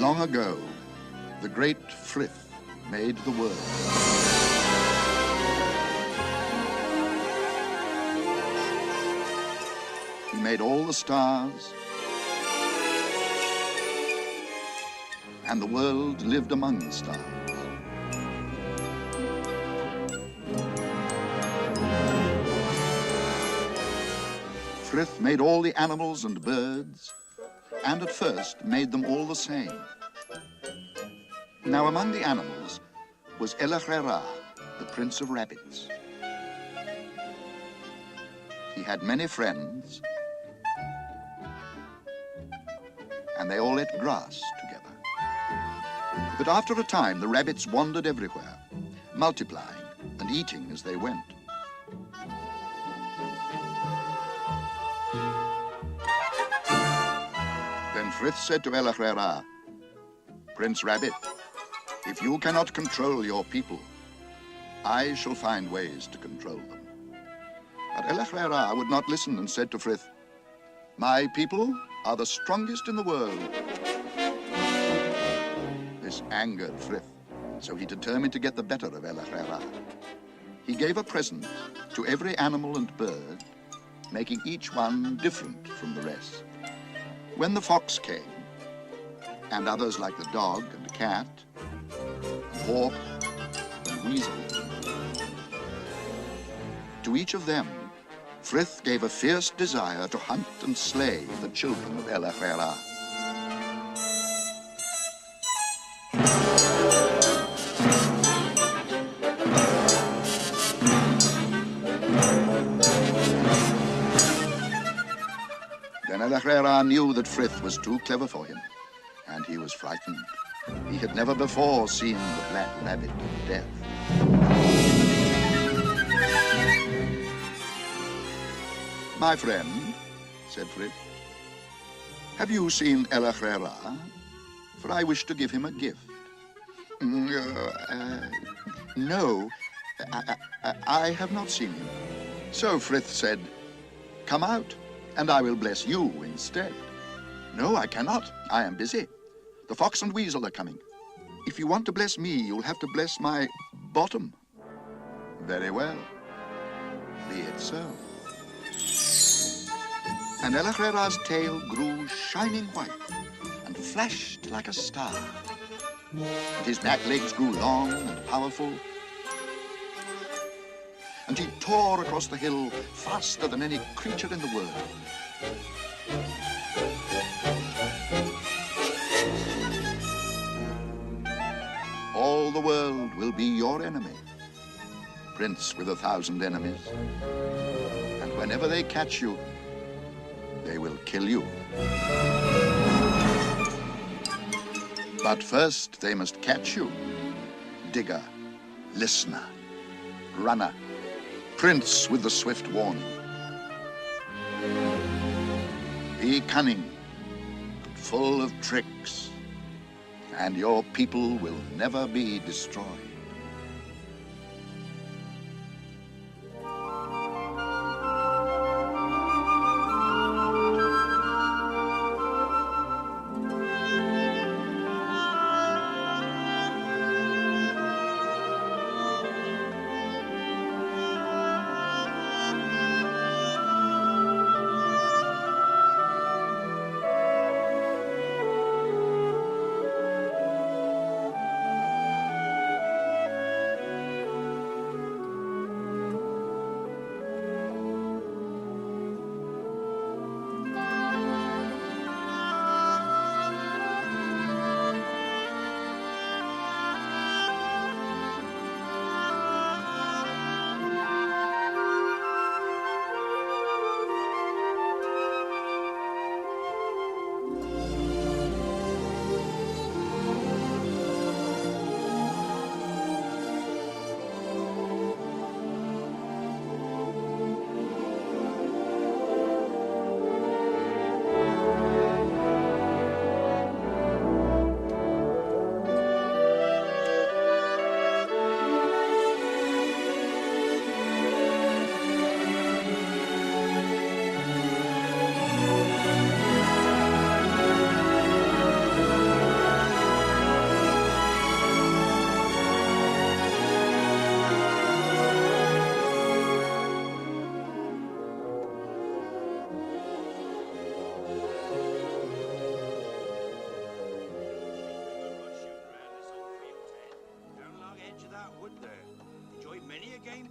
Long ago, the great Frith made the world. He made all the stars, and the world lived among the stars. Frith made all the animals and birds, and at first made them all the same. Now among the animals was Elachera, the Prince of Rabbits. He had many friends, and they all ate grass together. But after a time, the rabbits wandered everywhere, multiplying and eating as they went. Then Frith said to Elachera, "Prince Rabbit, if you cannot control your people, I shall find ways to control them." But Elachera would not listen and said to Frith, "My people are the strongest in the world." This angered Frith, so he determined to get the better of Elachera. He gave a present to every animal and bird, making each one different from the rest. When the fox came, and others like the dog and cat, and hawk and weasel, to each of them, Frith gave a fierce desire to hunt and slay the children of Elachera. Then Elachera knew that Frith was too clever for him, and he was frightened. He had never before seen the Black Rabbit of Death. "My friend," said Frith, "have you seen Elachera? For I wish to give him a gift." "No, I have not seen him." So Frith said, "Come out, and I will bless you instead." "No, I cannot. I am busy. The fox and weasel are coming. If you want to bless me, you'll have to bless my bottom." "Very well. Be it so." And Elachera's tail grew shining white and flashed like a star. And his back legs grew long and powerful. And he tore across the hill faster than any creature in the world. All the world will be your enemy, Prince with 1,000 enemies. And whenever they catch you, they will kill you. But first they must catch you, digger, listener, runner, Prince with the swift warning. Be cunning, full of tricks, and your people will never be destroyed.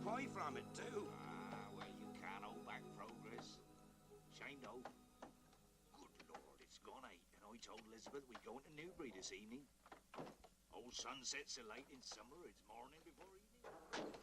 pie from it, too. Ah, well, you can't hold back progress. Shame, though. Good Lord, it's gone 8, and I told Elizabeth we'd go into Newbury this evening. Old sun sets so late in summer, it's morning before evening.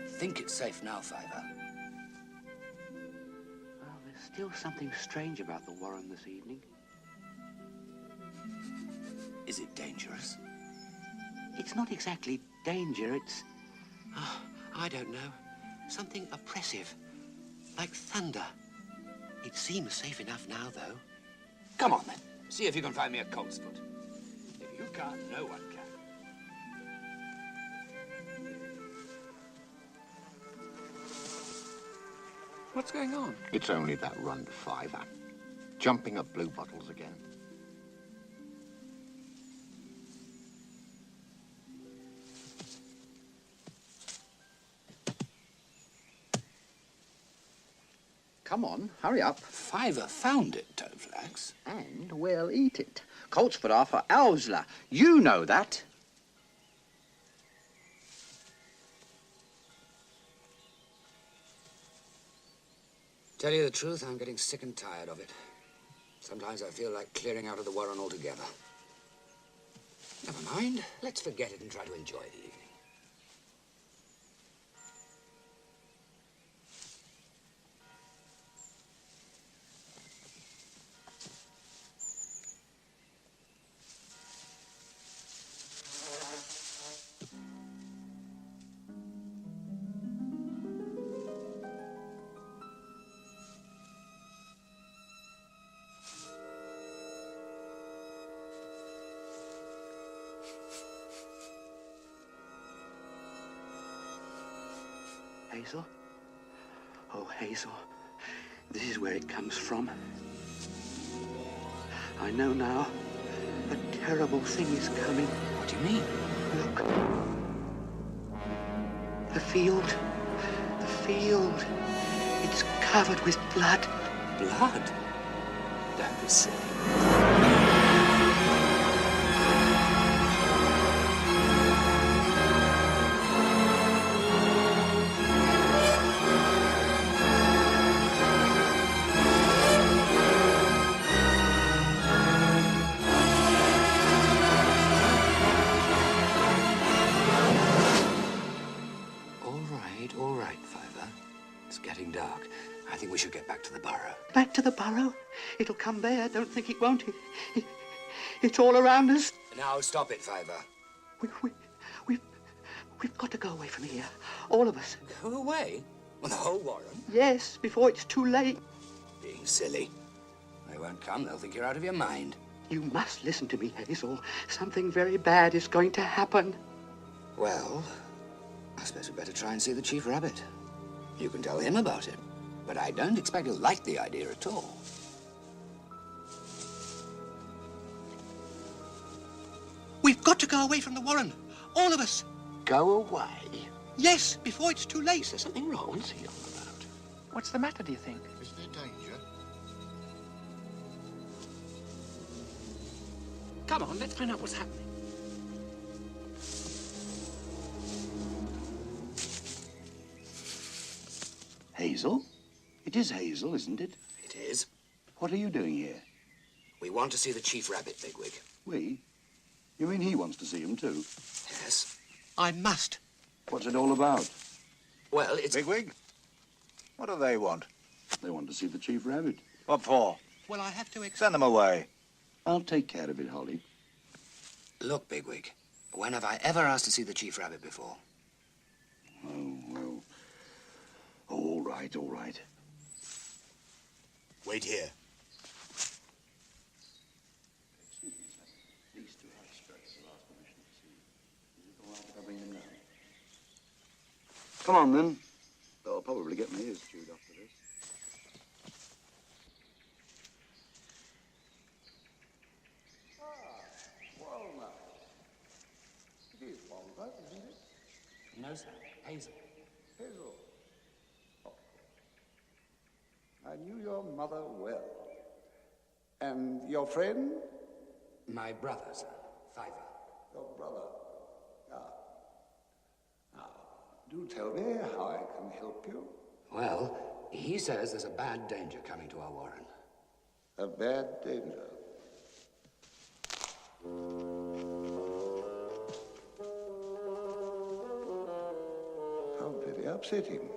I think it's safe now, Fiver. Well, there's still something strange about the warren this evening. Is it dangerous? It's not exactly danger, it's... Oh, I don't know. Something oppressive. Like thunder. It seems safe enough now, though. Come on, then. See if you can find me a colt's foot. If you can't, no one can. What's going on? It's only that run to Fiver. Jumping up blue bottles again. Come on, hurry up. Fiver found it, Toadflax. And we'll eat it. Colt's foot are for Owsla. You know that. Tell you the truth, I'm getting sick and tired of it. Sometimes I feel like clearing out of the warren altogether. Never mind. Let's forget it and try to enjoy the evening. Hazel? Oh, Hazel. This is where it comes from. I know now. A terrible thing is coming. What do you mean? Look. The field. The field. It's covered with blood. Blood? Don't be silly. All right, Fiver. It's getting dark. I think we should get back to the burrow. Back to the burrow? It'll come there. Don't think it won't. It's all around us. Now stop it, Fiver. We've got to go away from here. All of us. Go away? Well, the whole warren? Yes, before it's too late. Being silly. They won't come. They'll think you're out of your mind. You must listen to me, Hazel. Something very bad is going to happen. Well, I suppose we'd better try and see the Chief Rabbit. You can tell him about it, but I don't expect he'll like the idea at all. We've got to go away from the warren. All of us. Go away? Yes, before it's too late. Is there something wrong? What's he on about? What's the matter, do you think? Is there danger? Come on, let's find out what's happening. Hazel? It is Hazel, isn't it? It is. What are you doing here? We want to see the Chief Rabbit, Bigwig. We? You mean he wants to see him too? Yes. I must. What's it all about? Well, it's... Bigwig? What do they want? They want to see the Chief Rabbit. What for? Well, I have to Send them away. I'll take care of it, Holly. Look, Bigwig, when have I ever asked to see the Chief Rabbit before? Oh, well. All right, all right. Wait here. Excuse me. Come on, then. I'll probably get my ears chewed after this. Walnut. It is walnut, isn't it? No, sir. Hazel. Hazel. Of course. I knew your mother well. And your friend? My brother, sir. Fiver. Your brother. Ah. Now, do tell me how I can help you. Well, he says there's a bad danger coming to our warren. A bad danger. How very upsetting.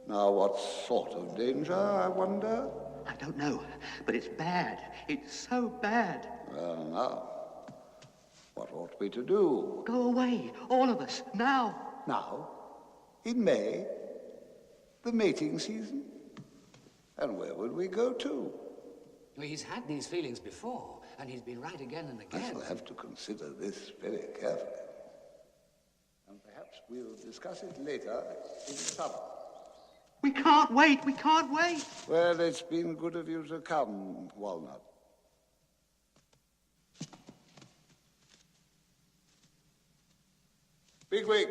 Now, what sort of danger, I wonder? I don't know, but it's bad. It's so bad. Well, now, what ought we to do? Go away, all of us, now. Now, in May, the mating season. And where would we go to? Well, he's had these feelings before, and he's been right again and I again. shall have to consider this very carefully. And perhaps we'll discuss it later in summer. We can't wait, we can't wait. Well, it's been good of you to come, Walnut. Bigwig.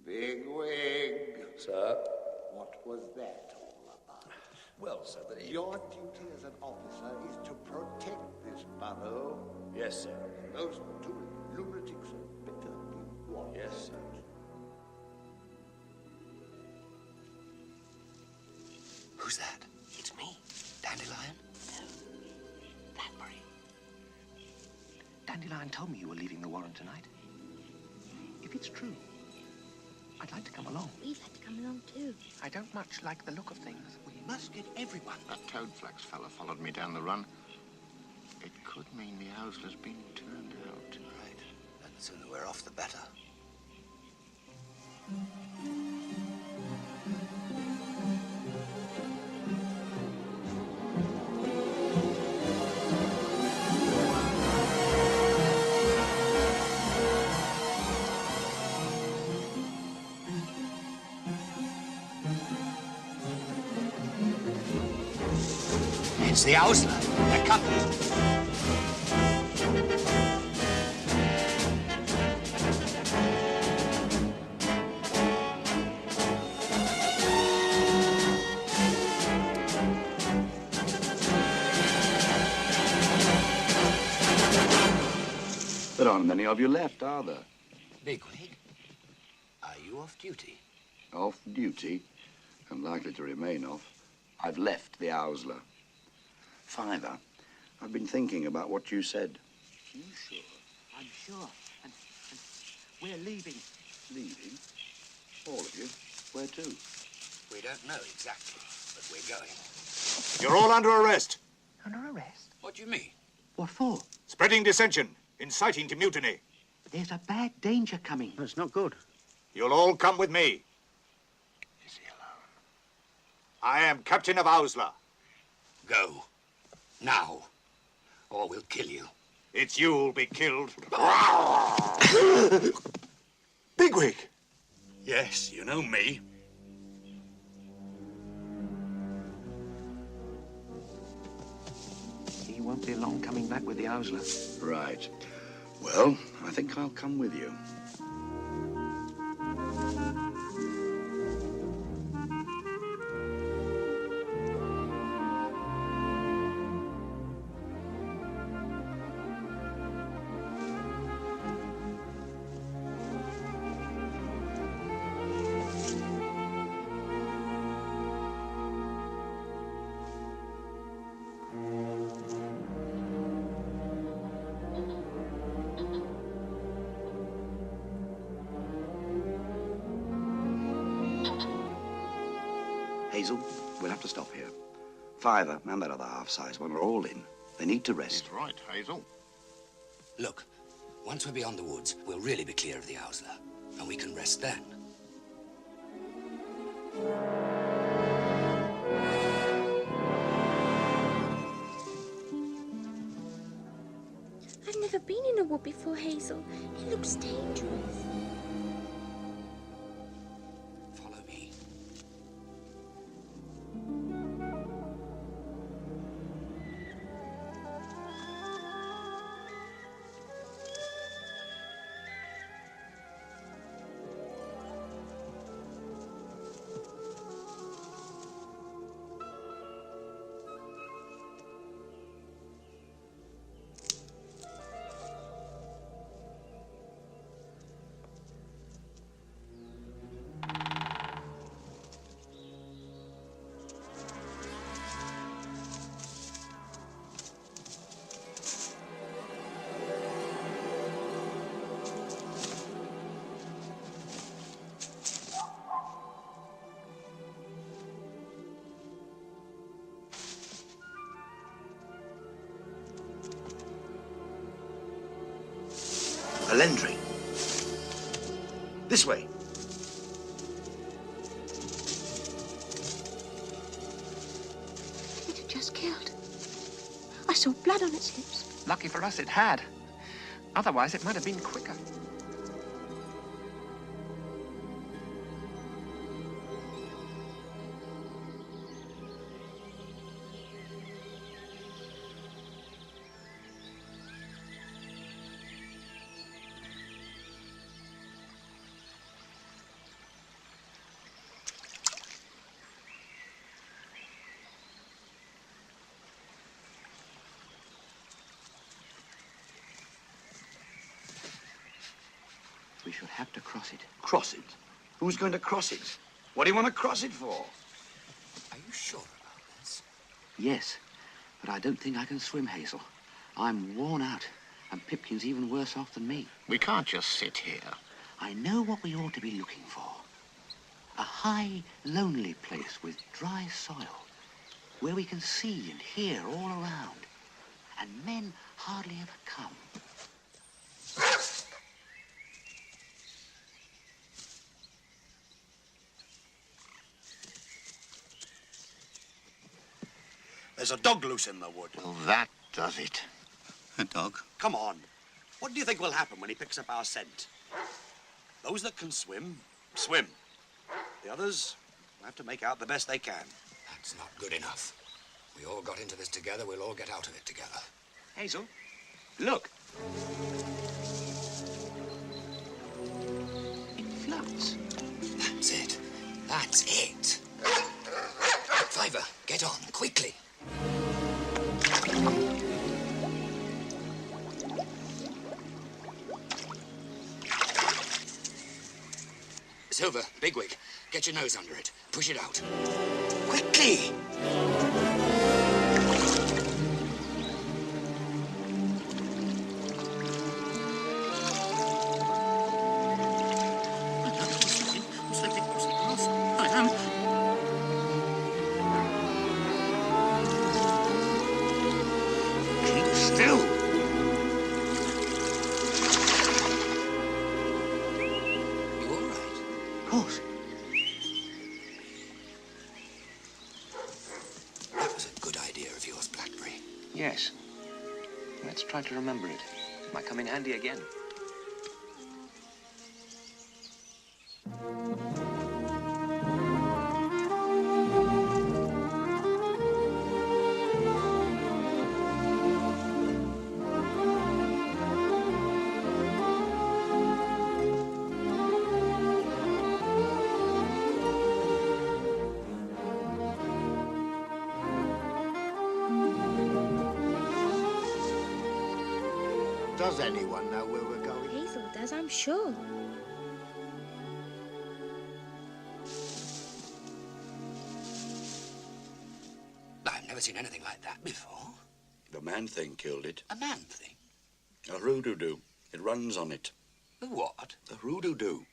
Bigwig. Sir? What was that all about? Well, sir, Your duty as an officer is to protect this borough. Yes, sir. Those two lunatics had better be watched. Yes, sir. Who's that? It's me. Dandelion? No. Blackberry. Dandelion told me you were leaving the warren tonight. If it's true, I'd like to come along. We'd like to come along too. I don't much like the look of things. We must get everyone. That toadflax fella followed me down the run. It could mean the Owsler's been turned out. Right. And the sooner we're off, the better. It's the Owsler. They're coming. There aren't many of you left, are there? Bigwig, are you off duty? Off duty? I'm likely to remain off. I've left the Owsler. Fiver, I've been thinking about what you said. You sure? I'm sure. And we're leaving. Leaving? All of you? Where to? We don't know exactly, but we're going. You're all under arrest. Under arrest? What do you mean? What for? Spreading dissension, inciting to mutiny. There's a bad danger coming. That's not good. You'll all come with me. Is he alone? I am Captain of Owsler. Go. Now. Or we'll kill you. It's you who'll be killed. Bigwig! Yes, you know me. He won't be long coming back with the Owsler. Right. Well, I think I'll come with you. Hazel, we'll have to stop here. Fiver and that other half-size one are all in. They need to rest. He's right, Hazel. Look, once we're beyond the woods, we'll really be clear of the Owsler, and we can rest then. I've never been in a wood before, Hazel. It looks dangerous. Lendry. This way. It had just killed. I saw blood on its lips. Lucky for us it had. Otherwise it might have been quicker. We shall have to cross it. Cross it? Who's going to cross it? What do you want to cross it for? Are you sure about this? Yes, but I don't think I can swim, Hazel. I'm worn out, and Pipkin's even worse off than me. We can't just sit here. I know what we ought to be looking for. A high, lonely place with dry soil, where we can see and hear all around, and men hardly ever come. There's a dog loose in the wood. Well, that does it. A dog? Come on. What do you think will happen when he picks up our scent? Those that can swim, swim. The others will have to make out the best they can. That's not good enough. We all got into this together. We'll all get out of it together. Hazel, look. It floats. That's it. That's it. Fiver, get on, quickly. Silver, Bigwig, get your nose under it. Push it out. Quickly! Yes. Let's try to remember it. It might come in handy again. Does anyone know where we're going? Hazel does, I'm sure. I've never seen anything like that before. The man thing killed it. A man thing? A hoodoo-doo. It runs on it. The what? The hoodoo-doo.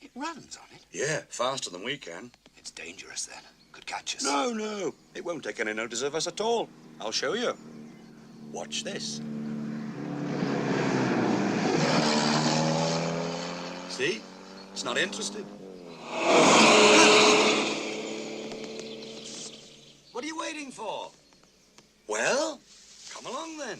It runs on it? Yeah, faster than we can. It's dangerous then. Could catch us. No. It won't take any notice of us at all. I'll show you. Watch this. See? It's not interested. What are you waiting for? Well, come along then.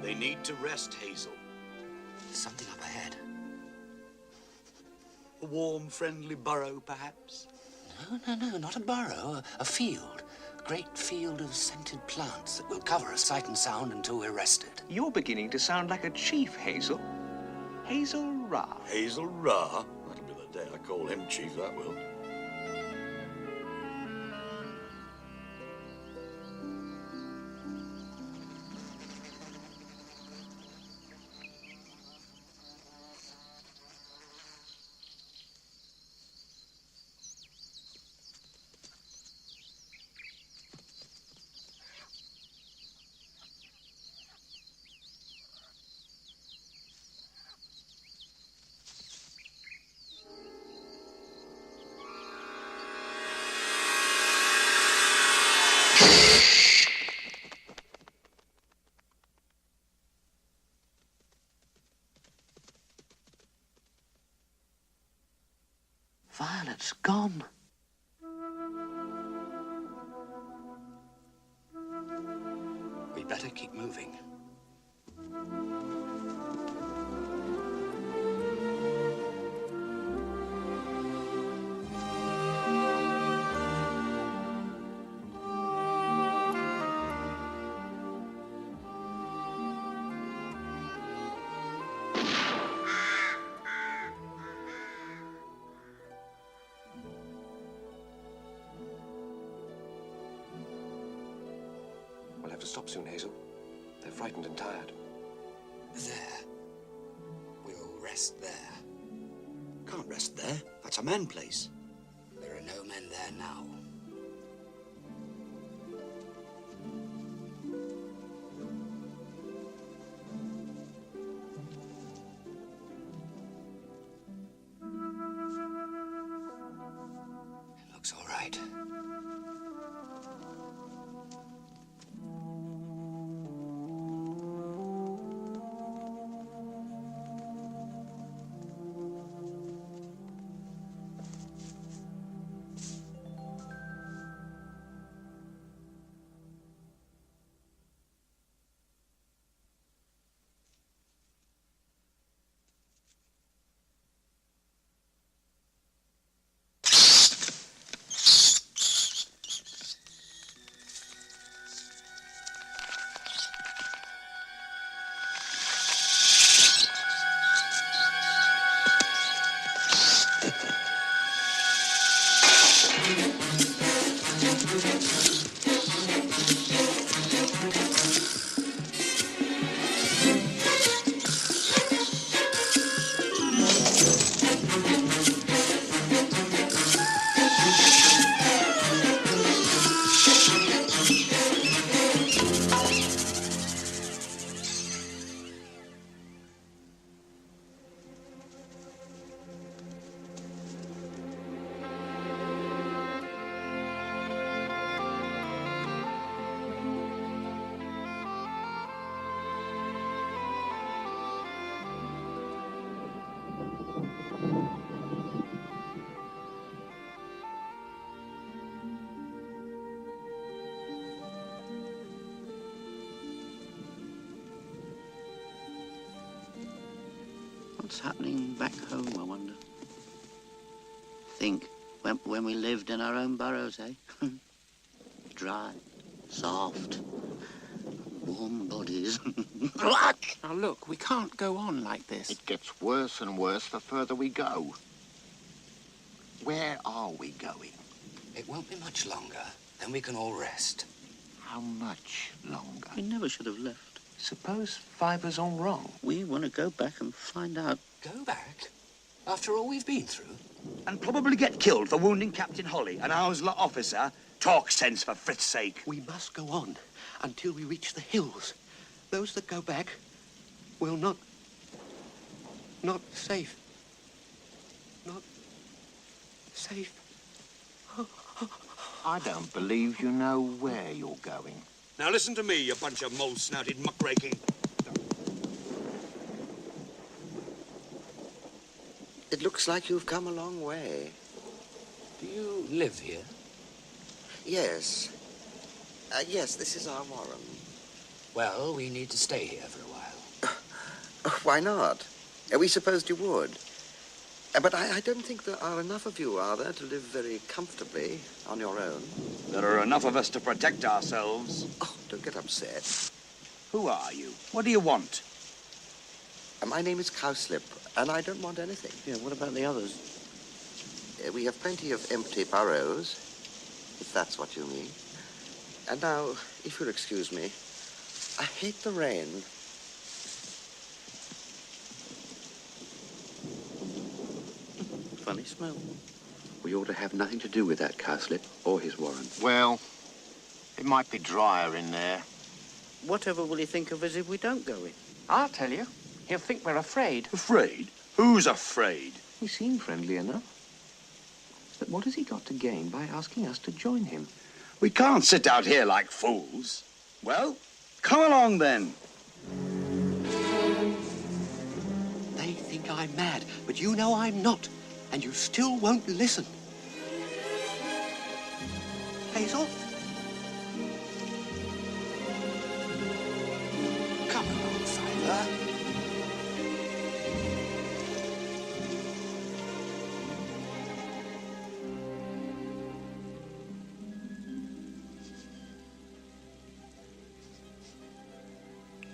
They need to rest, Hazel. Something up ahead. A warm, friendly burrow, perhaps? No, not a burrow. A field. A great field of scented plants that will cover us sight and sound until we're rested. You're beginning to sound like a chief, Hazel. Hazel Ra. Hazel Ra? That'll be the day I call him chief, that will. Violet's gone. We better keep moving. We'll have to stop soon, Hazel. They're frightened and tired. There. We'll rest there. Can't rest there. That's a man place. There are no men there now. It looks all right. What's happening back home, I wonder? Think, when we lived in our own burrows, eh? Dry, soft, warm bodies. Now look, we can't go on like this. It gets worse and worse the further we go. Where are we going? It won't be much longer. Then we can all rest. How much longer? We never should have left. Suppose Fiver's all wrong. We want to go back and find out. Go back? After all we've been through? And probably get killed for wounding Captain Holly, an Ausla officer. Talk sense, for Frith's sake. We must go on until we reach the hills. Those that go back will not safe. Not safe. I don't believe you know where you're going. Now listen to me, you bunch of mole-snouted muckraking. It looks like you've come a long way. Do you live here? Yes. Yes, this is our warren. Well, we need to stay here for a while. Why not? We supposed you would. But I don't think there are enough of you, are there, to live very comfortably on your own? There are enough of us to protect ourselves. Oh, don't get upset. Who are you? What do you want? My name is Cowslip, and I don't want anything. Yeah, what about the others? We have plenty of empty burrows, if that's what you mean. And now, if you'll excuse me, I hate the rain. Funny smell. We ought to have nothing to do with that cowslip or his warren. Well, it might be drier in there. Whatever will he think of us if we don't go in? I'll tell you. He'll think we're afraid. Afraid? Who's afraid? He seemed friendly enough. But what has he got to gain by asking us to join him? We can't sit out here like fools. Well, come along then. They think I'm mad, but you know I'm not. and you still won't listen. Hazel? Come along, Father.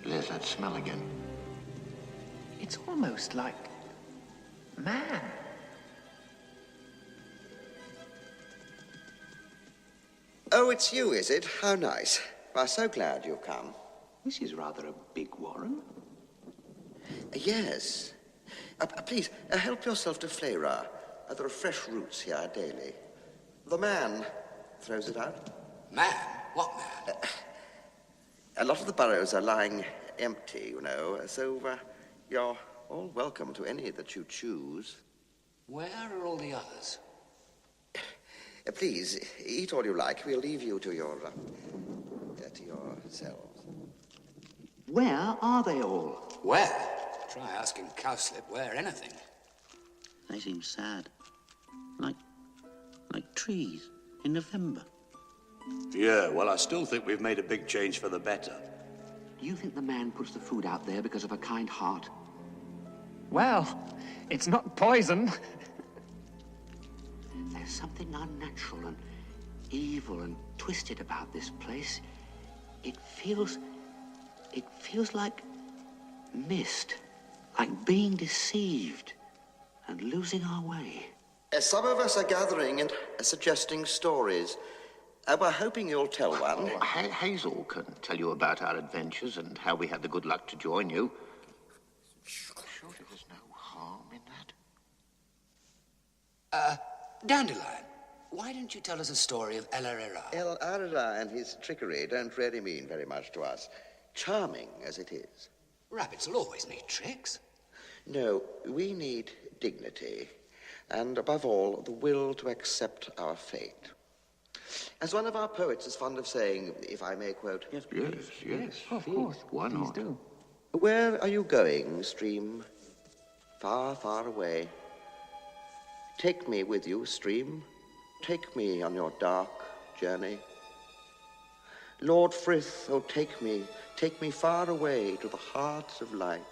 There's that smell again. It's almost like man. Oh, it's you, is it? How nice. Well, so glad you've come. This is rather a big warren. Yes. Please, help yourself to flavor. There are fresh roots here daily. The man throws it out. Man? What man? A lot of the burrows are lying empty, you know, so you're all welcome to any that you choose. Where are all the others? Please, eat all you like. We'll leave you to yourselves. Where are they all? Where? Try asking Cowslip where anything. They seem sad. Like trees in November. Yeah, well, I still think we've made a big change for the better. Do you think the man puts the food out there because of a kind heart? Well, it's not poison. There's something unnatural and evil and twisted about this place. It feels like mist, like being deceived and losing our way. Some of us are gathering and suggesting stories. We're hoping you'll tell one. Hazel can tell you about our adventures and how we had the good luck to join you. Surely there's no harm in that. Dandelion, why don't you tell us a story of El Herrera? El Herrera and his trickery don't really mean very much to us, charming as it is. Rabbits will always need tricks. No, we need dignity, and above all, the will to accept our fate. As one of our poets is fond of saying, if I may quote... Yes, yes. Of course. Why not? Please do. Where are you going, stream? Far, far away. Take me with you, stream. Take me on your dark journey. Lord Frith, oh, take me far away to the heart of light.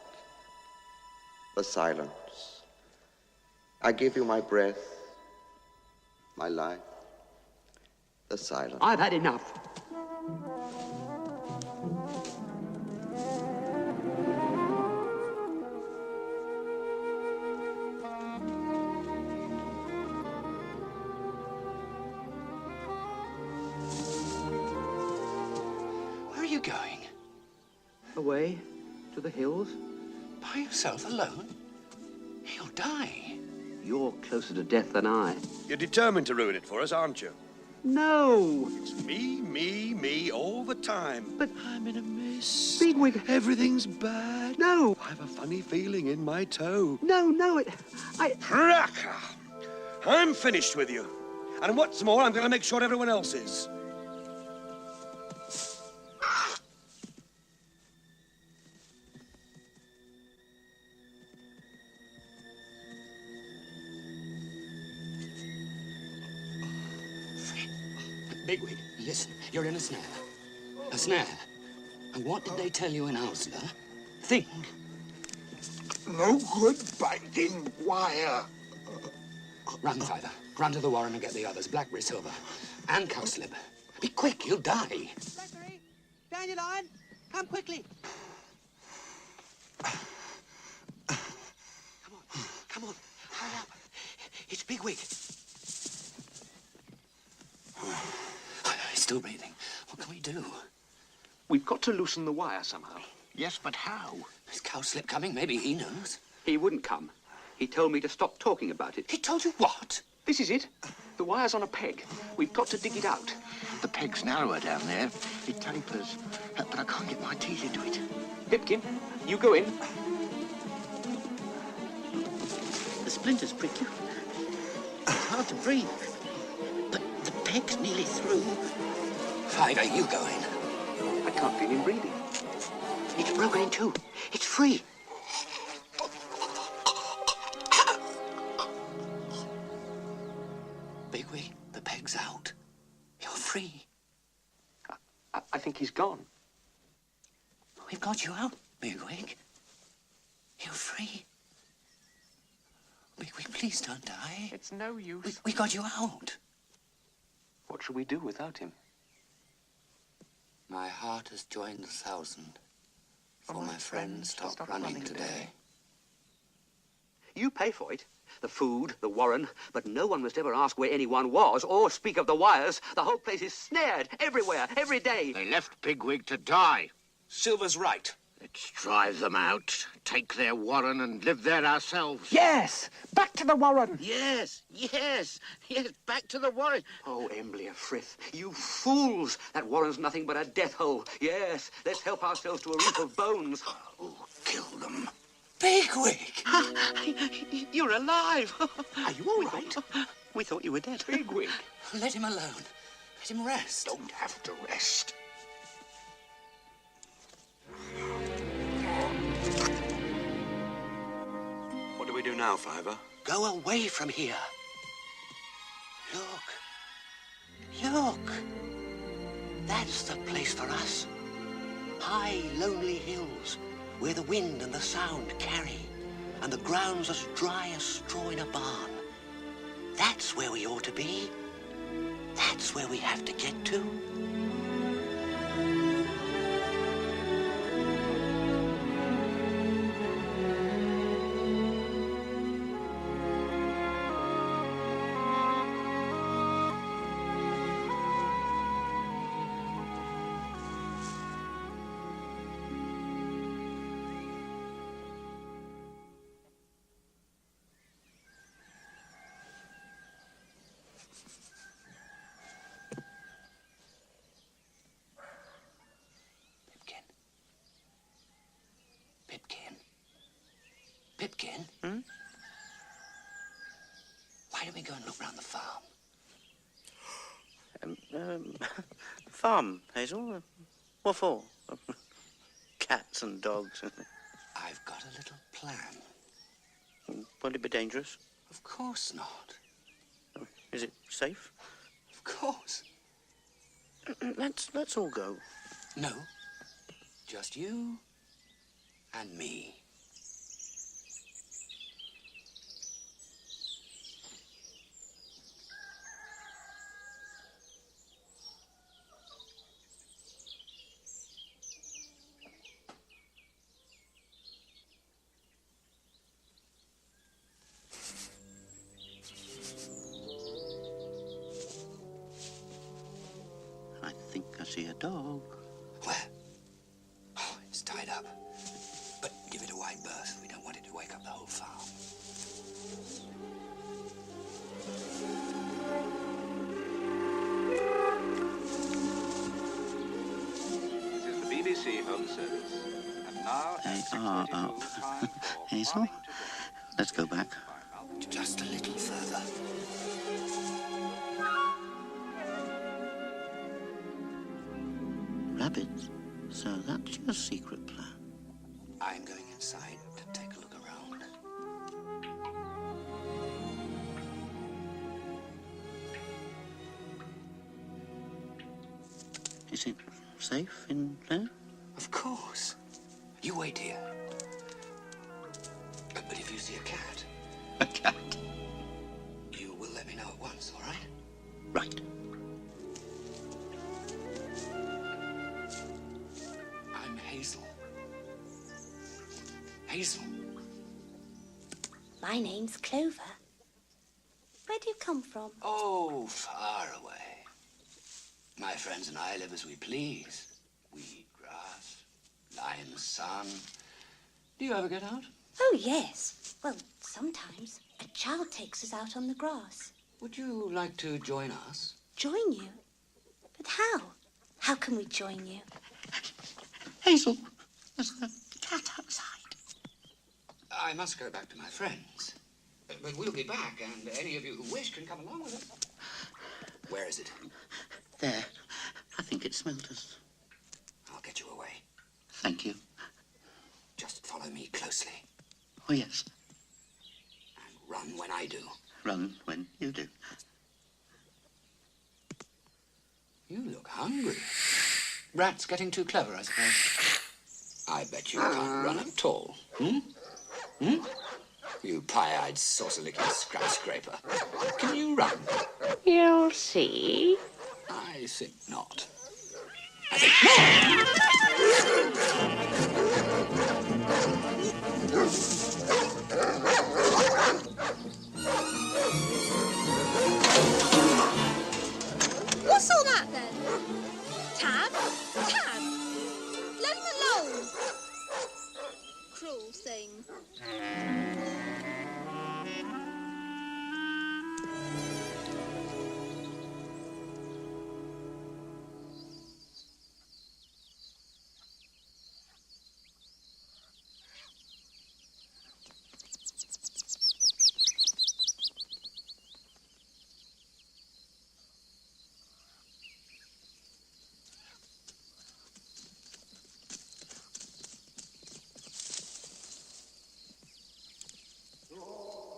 The silence. I give you my breath, my life. The silence. I've had enough. Where are you going? Away to the hills. By yourself alone? You'll die. You're closer to death than I. You're determined to ruin it for us, aren't you? No! It's me, all the time. But I'm in a mist. Bigwig. Everything's bad. No! I have a funny feeling in my toe. No, Raka! I'm finished with you. And what's more, I'm going to make sure everyone else is. Bigwig, listen, you're in a snare. A snare. And what did they tell you in Ausla? Think. No good binding wire. Run, Fiver. Run to the warren and get the others. Blackberry, Silver, and Cowslip. Be quick, you'll die. Blackberry, Dandelion, come quickly. Come on, hurry up. It's Bigwig. He's still breathing. What can we do? We've got to loosen the wire somehow. Yes, but how? Is Cowslip coming? Maybe he knows. He wouldn't come. He told me to stop talking about it. He told you what? This is it. The wire's on a peg. We've got to dig it out. The peg's narrower down there. It tapers, but I can't get my teeth into it. Pipkin, you go in. The splinters prick you. It's hard to breathe. But the peg's nearly through. Fiver, you go in. I can't feel him breathing. It's broken in two. It's free. Bigwig, the peg's out. You're free. I think he's gone. We've got you out, Bigwig. You're free. Bigwig, please don't die. It's no use. We got you out. What shall we do without him? My heart has joined 1,000. For All my right, friends stop running today. You pay for it. The food, the warren, but no one must ever ask where anyone was or speak of the wires. The whole place is snared everywhere, every day. They left Bigwig to die. Silver's right. Let's drive them out, take their warren and live there ourselves. Yes! Back to the warren! Yes, back to the warren. Oh, Embley of Frith, you fools! That warren's nothing but a death hole. Yes, let's help ourselves to a reef of bones. Oh, kill them. Bigwig! You're alive! Are you all right? We thought you were dead. Bigwig. Let him alone. Let him rest. Don't have to rest. What do we do now, Fiver? Go away from here. Look. Look. That's the place for us. High, lonely hills where the wind and the sound carry and the ground's as dry as straw in a barn. That's where we ought to be. That's where we have to get to. Pipkin? Why don't we go and look round the farm? Farm, Hazel? What for? Cats and dogs. I've got a little plan. Won't it be dangerous? Of course not. Is it safe? Of course. Let's all go. No. Just you and me. I think I see a dog. Where? Oh, it's tied up. But give it a wide berth. We don't want it to wake up the whole farm. This is the BBC Home Service. And now, They are up. Hazel, let's go back. Just a little further. Rabbits? So that's your secret plan? I'm going inside to take a look around. Is it safe in there? Of course. You wait here. But if you see a cat... A cat? You will let me know at once, all right? Right. I'm Hazel. Hazel. My name's Clover. Where do you come from? Oh, far away. My friends and I live as we please. We eat grass, lie in the sun. Do you ever get out? Oh, yes. Well, sometimes. A child takes us out on the grass. Would you like to join us? Join you? But how? How can we join you? Hazel, there's a cat outside. I must go back to my friends. But we'll be back, and any of you who wish can come along with us. Where is it? There. I think it smelt us. I'll get you away. Thank you. Just follow me closely. Oh, yes. And run when I do. Run when you do. You look hungry. Rats getting too clever, I suppose. I bet you can't run at all. You pie-eyed, saucer-licking scrap-scraper. Can you run? You'll see. I think not. What's all that then? Tab? Tab? Let him alone. Cruel thing.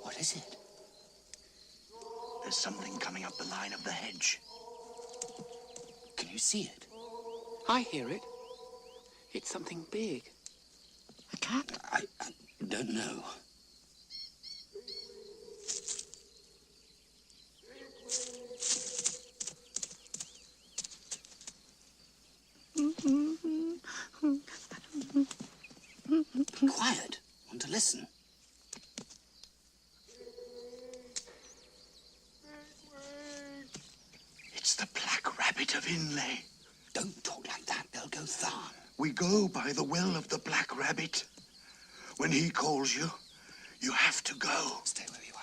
What is it? There's something coming up the line of the hedge. Can you see it? I hear it. It's something big. A cat? I don't know. Be quiet. I want to listen. It's the Black Rabbit of Inlay. Don't talk like that. They'll go Tharn. We go by the will of the Black Rabbit. When he calls you, you have to go. Stay where you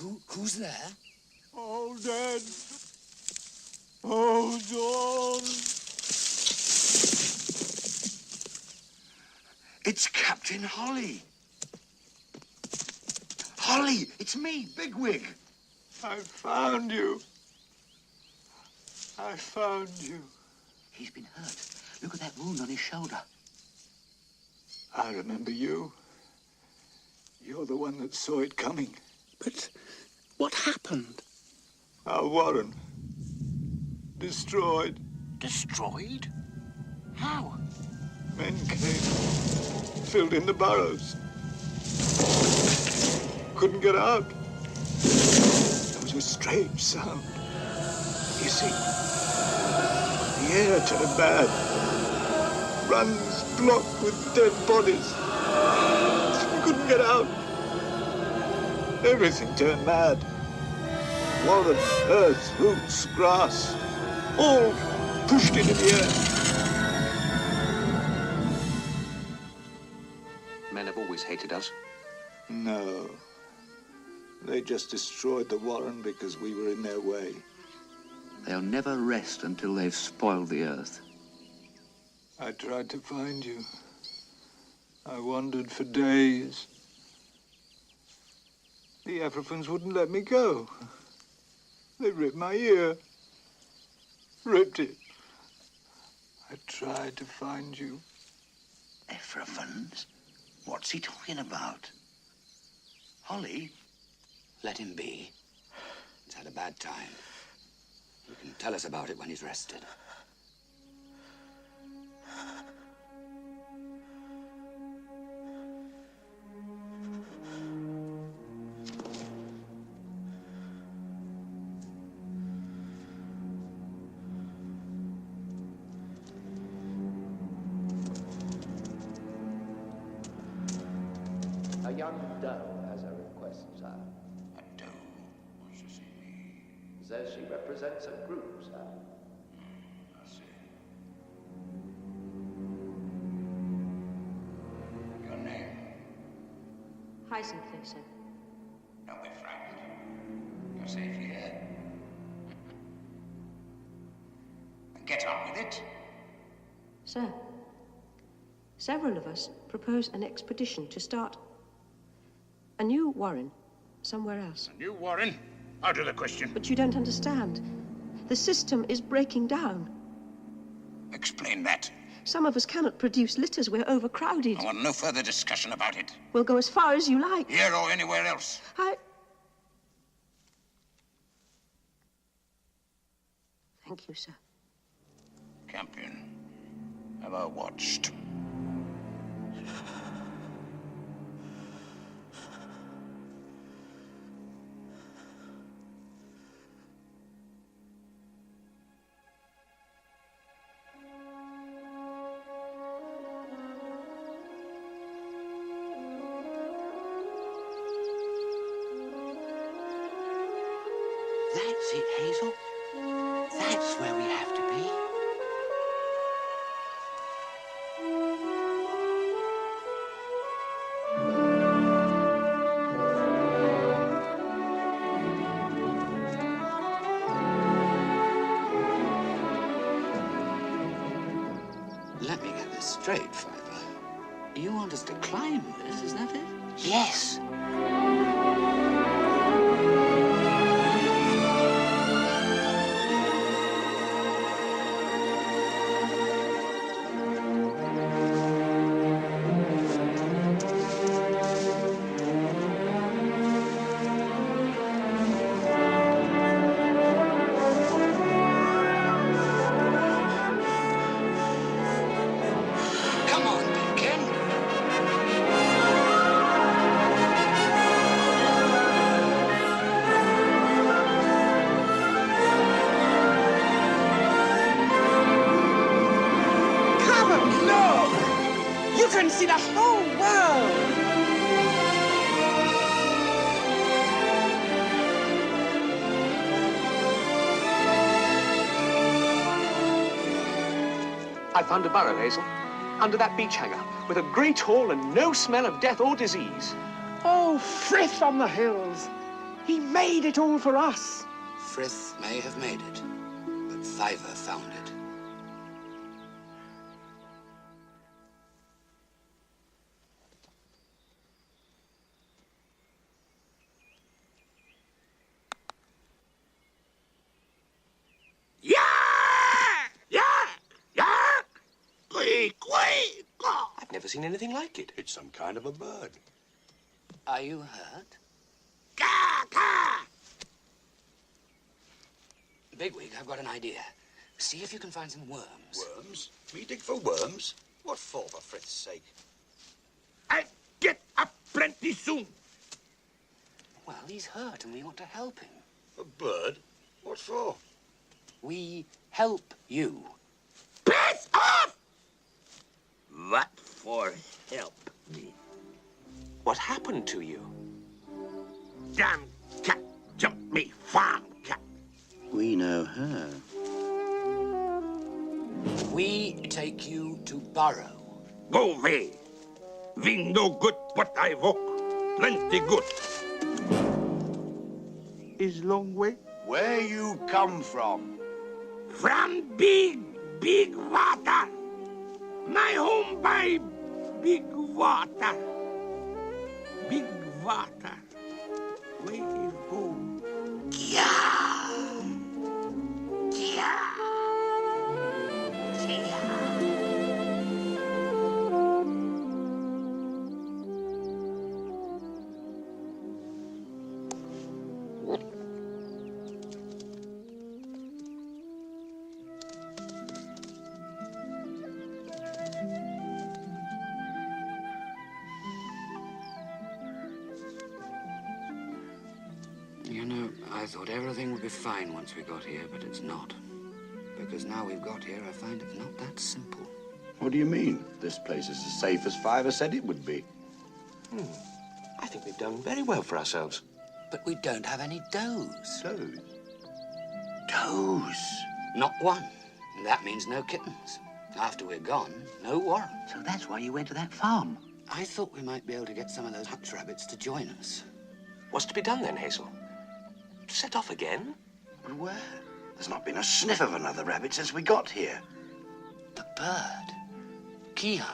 are. Who's there? Oh, Dad. Oh, Dawn. It's Captain Holly. Holly, it's me, Bigwig. I found you. I found you. He's been hurt. Look at that wound on his shoulder. I remember you. You're the one that saw it coming. But what happened? Our warren. Destroyed. Destroyed? How? Men came. Filled in the burrows. Couldn't get out. There was a strange sound. You see, the air turned bad. Runs blocked with dead bodies. We couldn't get out. Everything turned mad. Warren, earth, roots, grass, all pushed into the air. Men have always hated us. No. They just destroyed the warren because we were in their way. They'll never rest until they've spoiled the earth. I tried to find you. I wandered for days. The Africans wouldn't let me go. They ripped my ear. Ripped it. I tried to find you. Ephraphans? What's he talking about? Holly? Let him be. He's had a bad time. He can tell us about it when he's rested. A young doe has a request, sir. A doe? What does she mean? Says she represents a group, sir. I see. Your name? Heisenfeld, sir. Don't be frightened. You're safe here. Get on with it. Sir, several of us propose an expedition to start a new warren somewhere else. A new warren? Out of the question. But you don't understand. The system is breaking down. Explain that. Some of us cannot produce litters. We're overcrowded. I want no further discussion about it. We'll go as far as you like. Here or anywhere else. Thank you, sir. Campion, have I watched? That's it, Hazel. That's where we have to be. Let me get this straight, Fiver. You want us to climb this, is that it? Yes. Come on, Pumpkin. Come on, look! You can see the whole world! I found a burrow, Hazel, under that beach hanger, with a great hole and no smell of death or disease. Oh, Frith on the hills! He made it all for us! Frith may have made it, but Fiver found it. I've never seen anything like it. It's some kind of a bird. Are you hurt? Bigwig, I've got an idea. See if you can find some worms. Worms? We dig for worms? What for Frith's sake? I'll get up plenty soon. Well, he's hurt and we ought to help him. A bird? What for? We help you. Piss off! What for help me? What happened to you? Damn cat jumped me, farm cat. We know her. We take you to Burrow. Go away. We no good what I walk. Plenty good. Is long way? Where you come from? From big water. My home by big water. Big water. Where is home? You know, I thought everything would be fine once we got here, but it's not. Because now we've got here, I find it's not that simple. What do you mean? This place is as safe as Fiver said it would be. I think we've done very well for ourselves. But we don't have any does. Does? Does? Not one. And that means no kittens. After we're gone, no warren. So that's why you went to that farm. I thought we might be able to get some of those hutch rabbits to join us. What's to be done then, Hazel? Set off again? Well, where? There's not been a sniff of another rabbit since we got here. The bird. Kiha.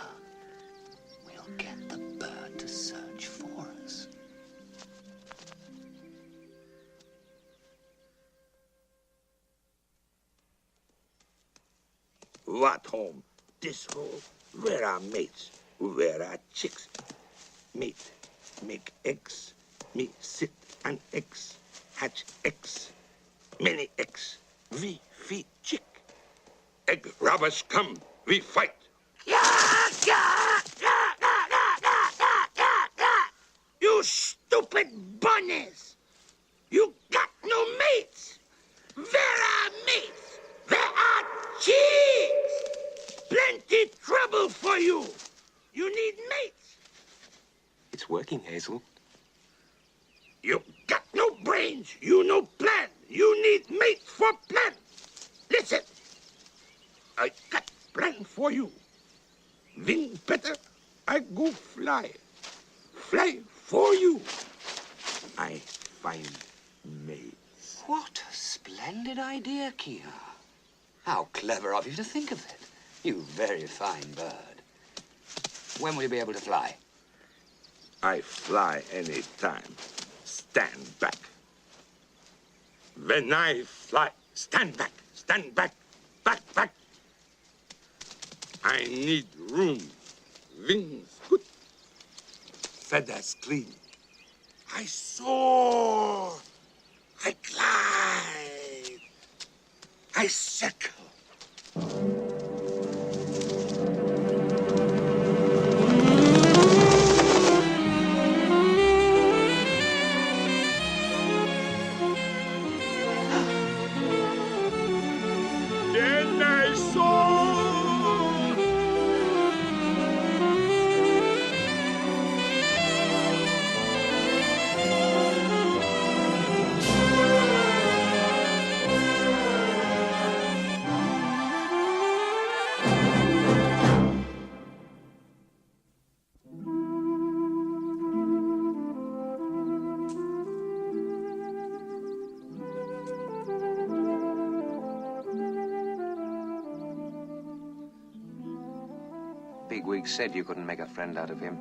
We'll get the bird to search for us. What home? This hole? Where are mates? Where are chicks? Mate, make eggs. Me sit and eggs. Hatch eggs. Many eggs. We feed chick. Egg robbers come, we fight. You stupid bunnies! You got no mates! Where are mates? Where are chicks? Plenty trouble for you! You need mates! It's working, Hazel. You got no brains, you no plan. You need mates for plan. Listen, I got plan for you. Wing better, I go fly. Fly for you. I find mates. What a splendid idea, Kia. How clever of you to think of it. You very fine bird. When will you be able to fly? I fly any time. Stand back. When I fly, stand back, back, back. I need room. Wings good. Feathers clean. I soar. I glide. I circle. Then I soar. Bigwig said you couldn't make a friend out of him.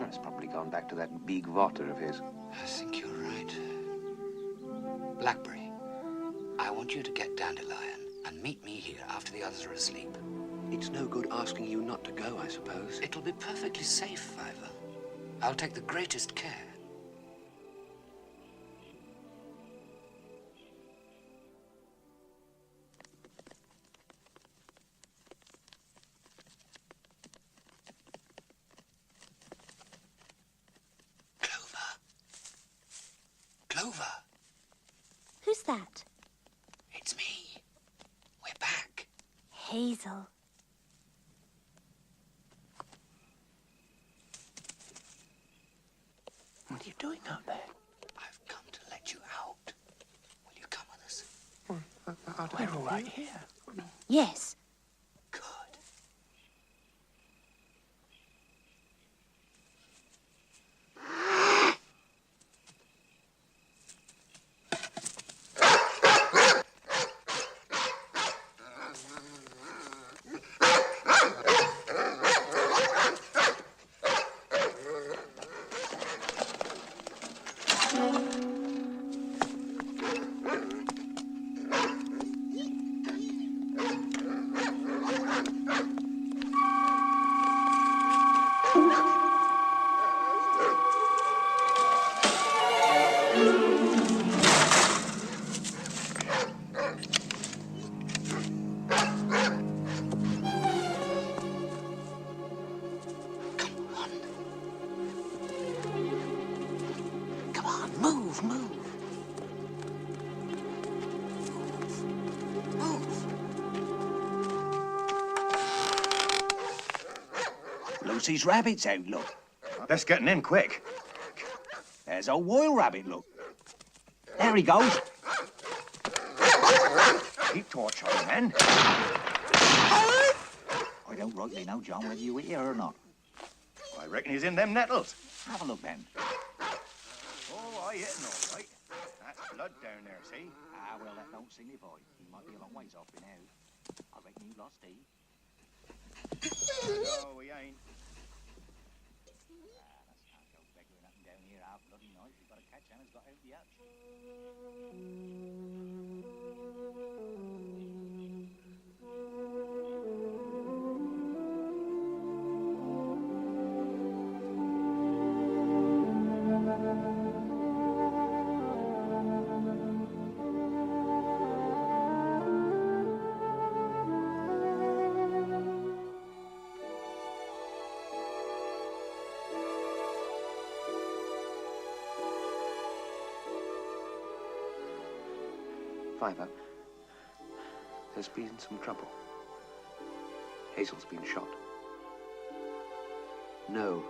It's probably gone back to that big water of his. I think you're right. Blackberry, I want you to get Dandelion and meet me here after the others are asleep. It's no good asking you not to go, I suppose. It'll be perfectly safe, Ivor. I'll take the greatest care. Clover. Who's that? It's me. We're back. Hazel. What are you doing out there? I've come to let you out. Will you come with us? We're all right here. Yes. Lucy's rabbit's out, look. Let's get in quick. There's a wild rabbit, look. There he goes. Keep torch on, men. I don't rightly know, John, whether you hit her or not. I reckon he's in them nettles. Have a look, then. Oh, I hitting all right. That's blood down there, see? Ah, well, that don't signify. He might be a long ways off by now. I reckon you lost he. No, he ain't. That's can't go beggaring up and down here half bloody night. We've got to catch Anna's got out the hutch. Fiver, there's been some trouble. Hazel's been shot. No.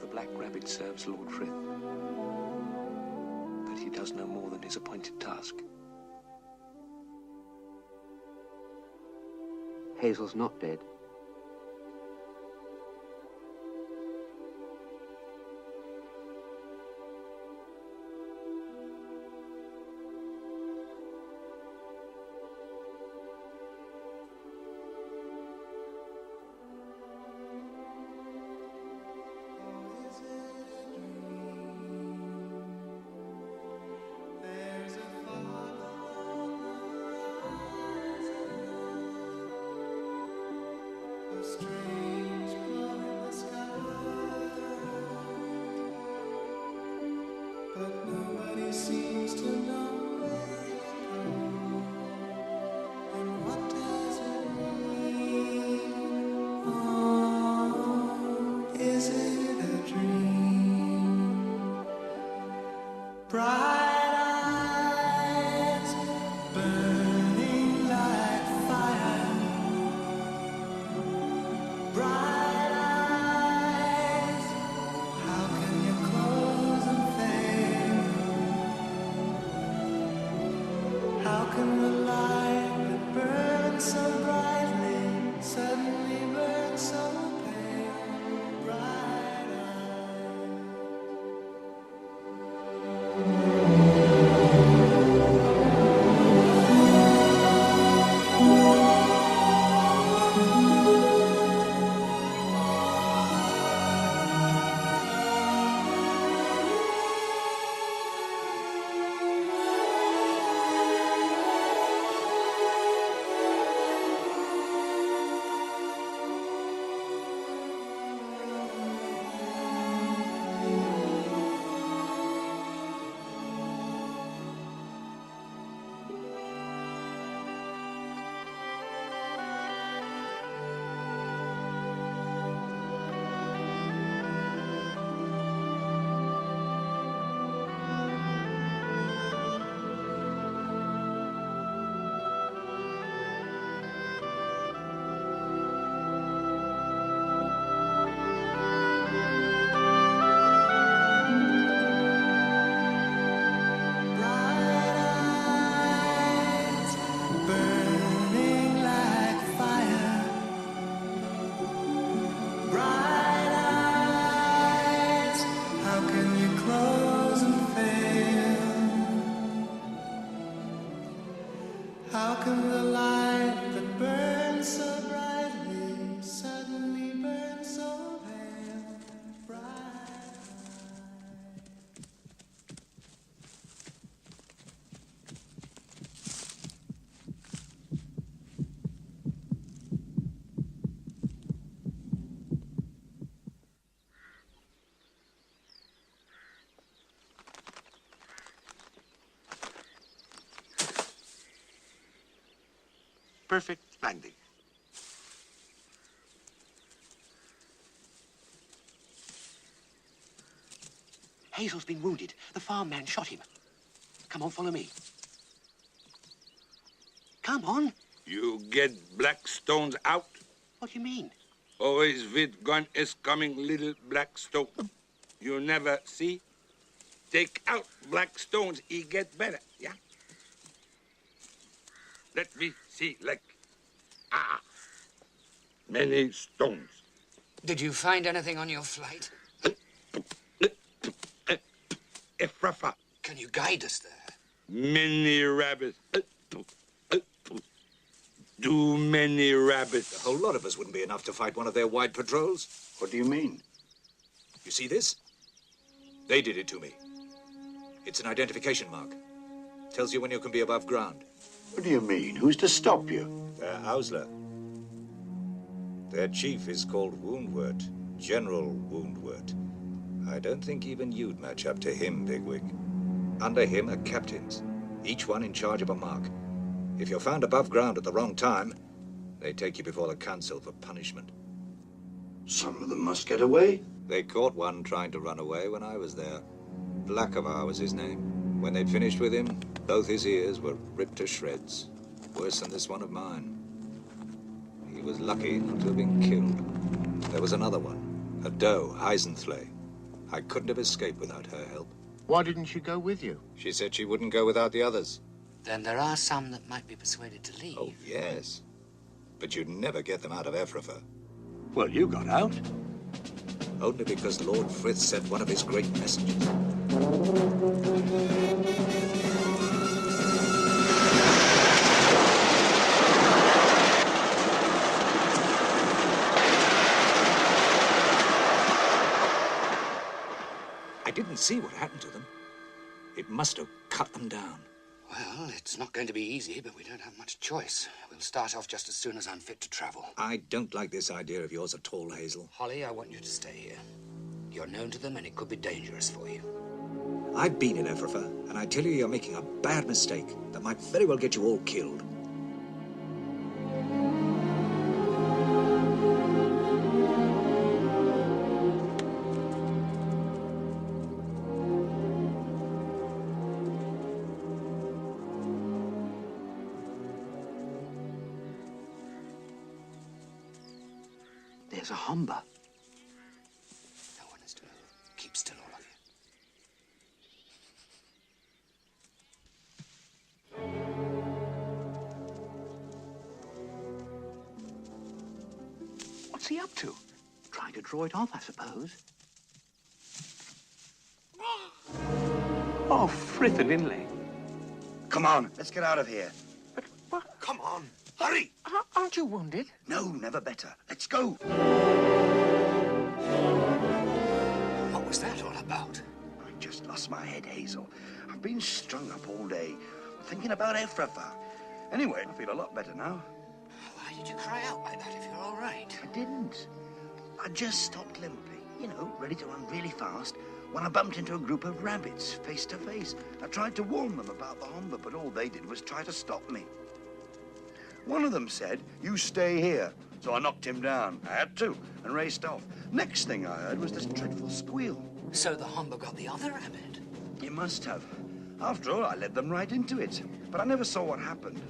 The Black Rabbit serves Lord Frith. But he does no more than his appointed task. Hazel's not dead. Perfect landing. Hazel's been wounded. The farm man shot him. Come on, follow me. Come on. You get black stones out. What do you mean? Always with gun is coming little black stone. You never see? Take out black stones, he get better, yeah? Let me see, like, many stones. Did you find anything on your flight? Efrafa. Can you guide us there? Many rabbits. Too many rabbits. A whole lot of us wouldn't be enough to fight one of their wide patrols. What do you mean? You see this? They did it to me. It's an identification mark. Tells you when you can be above ground. What do you mean? Who's to stop you? They're Ausler. Their chief is called Woundwort, General Woundwort. I don't think even you'd match up to him, Bigwig. Under him are captains, each one in charge of a mark. If you're found above ground at the wrong time, they take you before the council for punishment. Some of them must get away. They caught one trying to run away when I was there. Blackavar was his name. When they'd finished with him, Both his ears were ripped to shreds, worse than this one of mine. He was lucky not to have been killed. There was another one, a doe, Heisenflay. I couldn't have escaped without her help. Why didn't she go with you? She said she wouldn't go without the others. Then there are some that might be persuaded to leave. Oh, yes. But you'd never get them out of Ephrafa. Well, you got out. Only because Lord Frith sent one of his great messengers. I didn't see what happened to them. It must have cut them down. Well, it's not going to be easy, but we don't have much choice. We'll start off just as soon as I'm fit to travel. I don't like this idea of yours at all, Hazel. Holly, I want you to stay here. You're known to them, and it could be dangerous for you. I've been in Ephrafa, and I tell you you're making a bad mistake that might very well get you all killed. There's a humber. No one is to move. Keep still, all of you. What's he up to? Trying to draw it off, I suppose. Oh, Frith and Inlay. Come on, let's get out of here. But what? Come on, hurry! Aren't you wounded? No, never better. Let's go. What was that all about? I just lost my head, Hazel. I've been strung up all day, thinking about Ephrafa. Anyway, I feel a lot better now. Why did you cry out like that if you're all right? I didn't. I just stopped limply, you know, ready to run really fast, when I bumped into a group of rabbits, face to face. I tried to warn them about the humber, but all they did was try to stop me. One of them said, "You stay here." So I knocked him down. I had to, and raced off. Next thing I heard was this dreadful squeal. So the humber got the other rabbit? It must have. After all, I led them right into it. But I never saw what happened.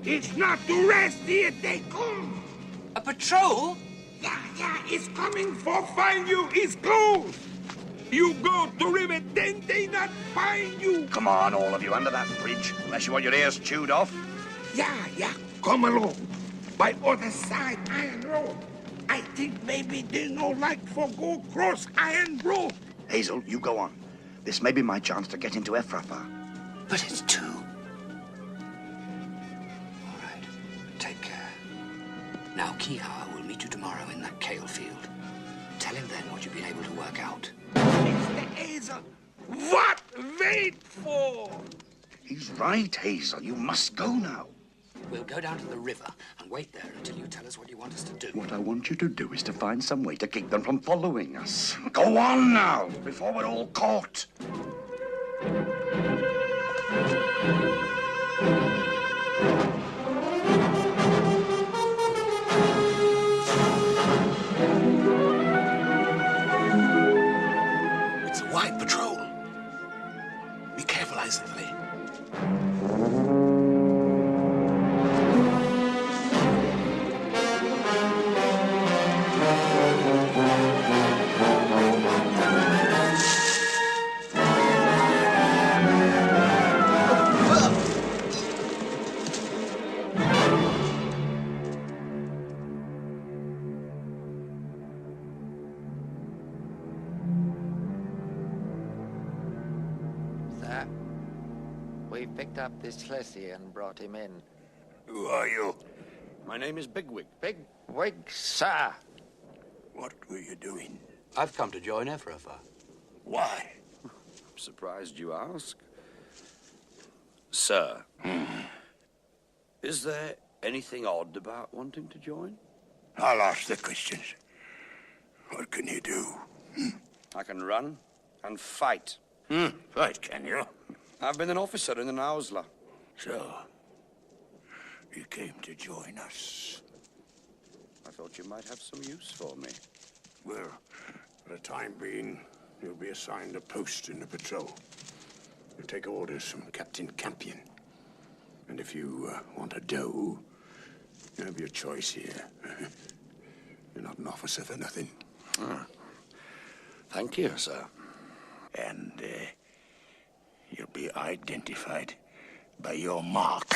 It's not to rest here, they come. A patrol? Yeah, it's coming for find you. It's close. You go to river, then they not find you. Come on, all of you, under that bridge, unless you want your ears chewed off. Yeah, come along. By other side, Iron Road. I think maybe they no like for go cross Iron Road. Hazel, you go on. This may be my chance to get into Ephrafa. But it's two. All right, take care. Now, Kihar will meet you tomorrow in that kale field. Tell him then what you've been able to work out. Mr. Hazel, what wait for? He's right, Hazel. You must go now. We'll go down to the river and wait there until you tell us what you want us to do. What I want you to do is to find some way to keep them from following us. Go on now, before we're all caught. It's a white patrol. Be careful, Eisenflay. We picked up this Schlessie and brought him in. Who are you? My name is Bigwig. Bigwig, sir. What were you doing? I've come to join Ephrafa. Why? I'm surprised you ask. Sir, is there anything odd about wanting to join? I'll ask the questions. What can you do? I can run and fight. Fight, can you? I've been an officer in the Nausla. So, you came to join us. I thought you might have some use for me. Well, for the time being, you'll be assigned a post in the patrol. You take orders from Captain Campion. And if you want a dough, you have your choice here. You're not an officer for nothing. Ah. Thank you, sir. And you'll be identified by your mark.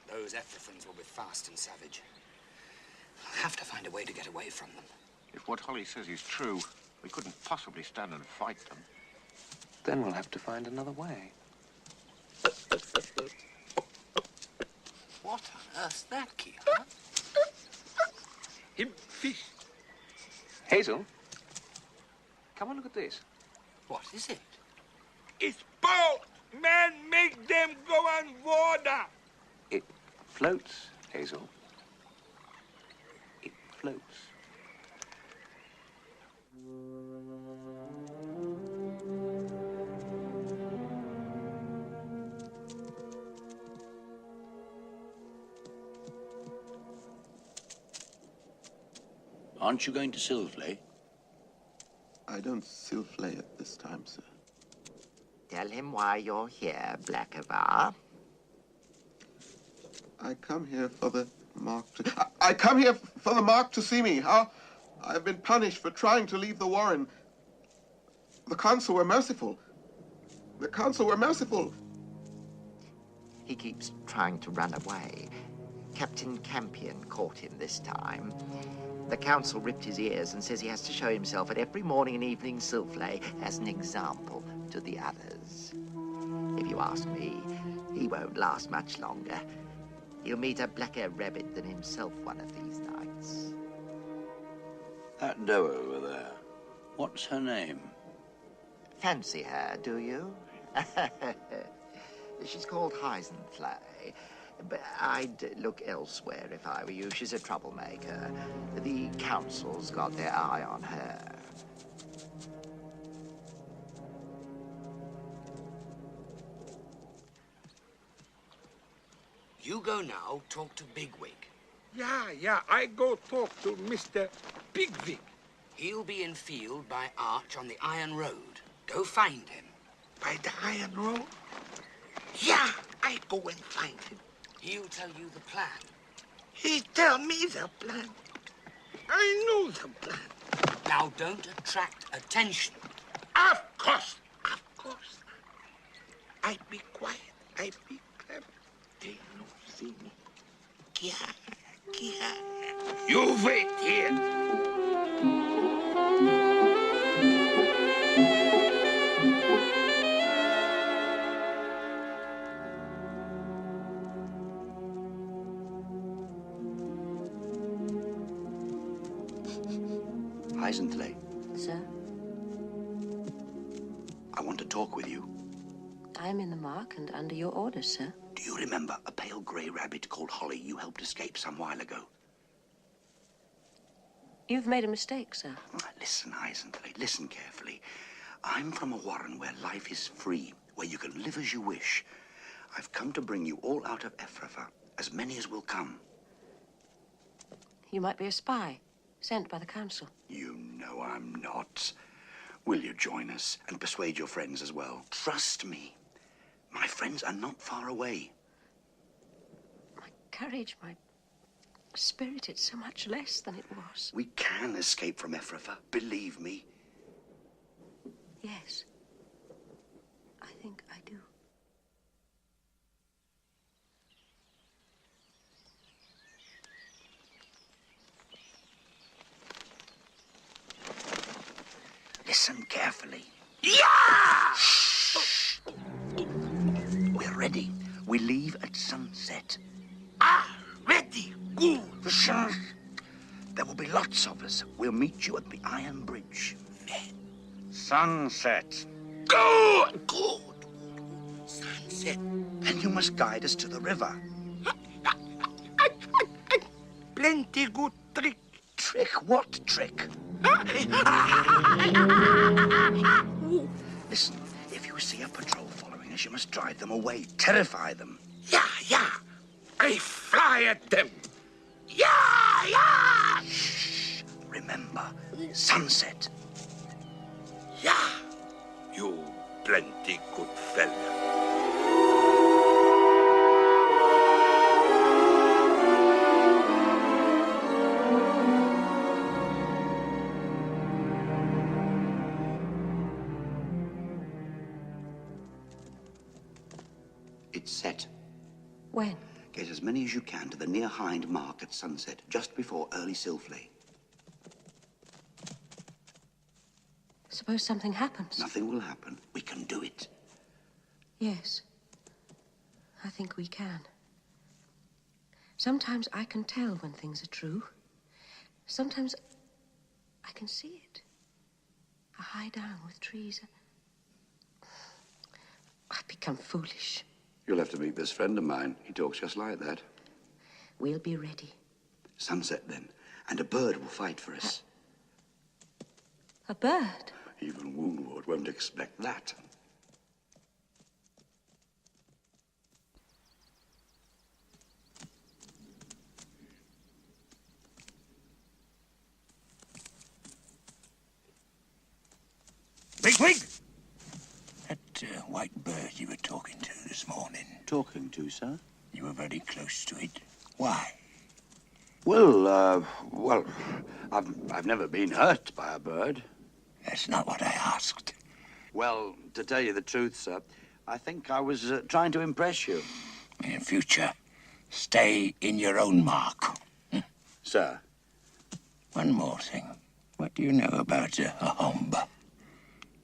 Those Ephrathans will be fast and savage. I'll have to find a way to get away from them. If what Holly says is true, we couldn't possibly stand and fight them. Then we'll have to find another way. What on earth's that, Keith? Huh? Him fish. Hazel, come and look at this. What is it? It's boat! Man, make them go on water! It floats, Hazel. It floats. Aren't you going to Silfley? I don't Silfley at this time, sir. Tell him why you're here, Blackavar. I come here for the mark to... I come here for the mark to see me. I've been punished for trying to leave the warren. The council were merciful. The council were merciful. He keeps trying to run away. Captain Campion caught him this time. The council ripped his ears and says he has to show himself at every morning and evening Silfley as an example to the others. If you ask me, he won't last much longer. He'll meet a blacker rabbit than himself one of these nights. That doe over there. What's her name? Fancy her, do you? She's called Heisenfly. But I'd look elsewhere if I were you. She's a troublemaker. The council's got their eye on her. You go now, talk to Bigwig. Yeah, I go talk to Mr. Bigwig. He'll be in field by Arch on the Iron Road. Go find him. By the Iron Road? Yeah, I go and find him. He'll tell you the plan. He tell me the plan. I know the plan. Now don't attract attention. Of course. I be quiet. I be clever. They don't see me. Kia. You wait here. Heisenfley, Sir, I want to talk with you. I am in the mark and under your orders, sir. Do you remember a pale grey rabbit called Holly you helped escape some while ago? You've made a mistake, sir. Listen, Heisenfley, listen carefully. I'm from a warren where life is free, where you can live as you wish. I've come to bring you all out of Ephrafa, as many as will come. You might be a spy, sent by the council. You know I'm not. Will you join us and persuade your friends as well? Trust me. My friends are not far away. My courage, my spirit, it's so much less than it was. We can escape from Ephrafa, believe me. Yes, I think I do. Listen carefully. Yeah! Shh! We're ready. We leave at sunset. Ready. Good. Sure. There will be lots of us. We'll meet you at the Iron Bridge. Sunset. Good. Sunset. Then you must guide us to the river. Plenty good trick. Trick? What trick? Listen, if you see a patrol following us, you must drive them away. Terrify them. Yeah. I fly at them. Yeah, yeah! Shh. Remember, sunset. Yeah, you plenty good fella. It's set. When? Get as many as you can to the near hind mark at sunset, just before early Silfley. Suppose something happens. Nothing will happen. We can do it. Yes. I think we can. Sometimes I can tell when things are true. Sometimes I can see it. I hide down with trees. I've become foolish. You'll have to meet this friend of mine. He talks just like that. We'll be ready. Sunset, then. And a bird will fight for us. A bird? Even Woundward won't expect that. Bigwig! That white bird you were talking to this morning. Talking to, sir? You were very close to it. Why? Well, I've never been hurt by a bird. That's not what I asked. Well, to tell you the truth, sir, I think I was trying to impress you. In future, stay in your own mark. Sir? One more thing. What do you know about a homba?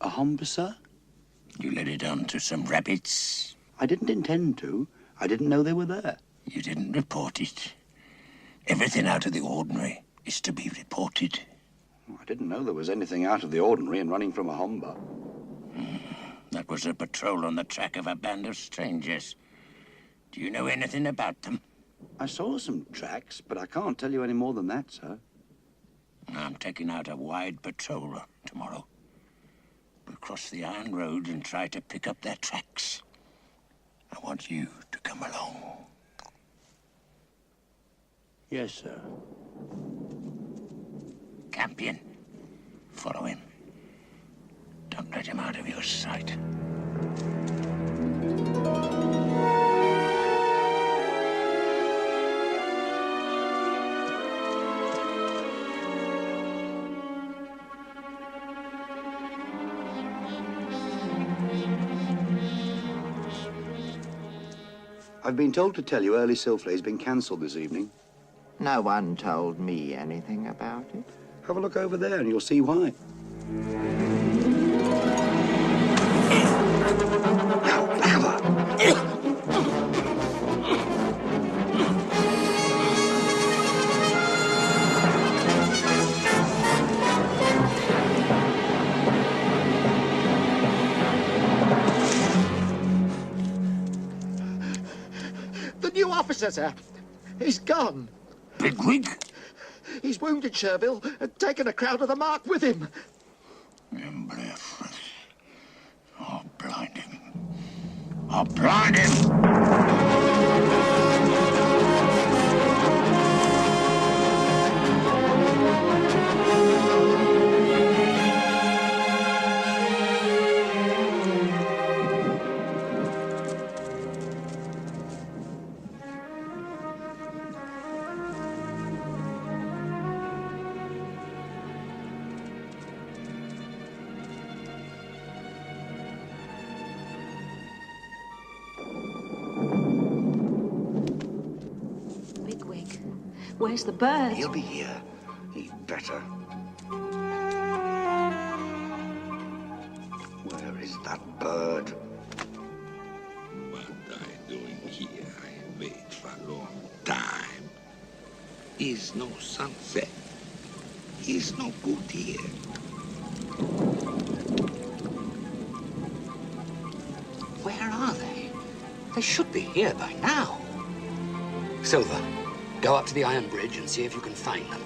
A homba, sir? You led it on to some rabbits. I didn't intend to. I didn't know they were there. You didn't report it. Everything out of the ordinary is to be reported. I didn't know there was anything out of the ordinary in running from a homba. That was a patrol on the track of a band of strangers. Do you know anything about them? I saw some tracks, but I can't tell you any more than that, sir. I'm taking out a wide patrol tomorrow. We'll cross the iron road and try to pick up their tracks. I want you to come along. Yes, sir. Campion, follow him. Don't let him out of your sight. I've been told to tell you early Silfley's been cancelled this evening. No one told me anything about it. Have a look over there and you'll see why. The new officer, sir. He's gone. Bigwig? He's wounded Sherville and taken a crowd of the mark with him. I'll blind him. I'll blind him! Bigwig, where's the bird? He'll be here. He'd better. Where is that bird? What I doing here? I wait for a long time. Is no sunset. Is no good here. Where are they? They should be here by now. Silver, go up to the iron bridge and see if you can find them.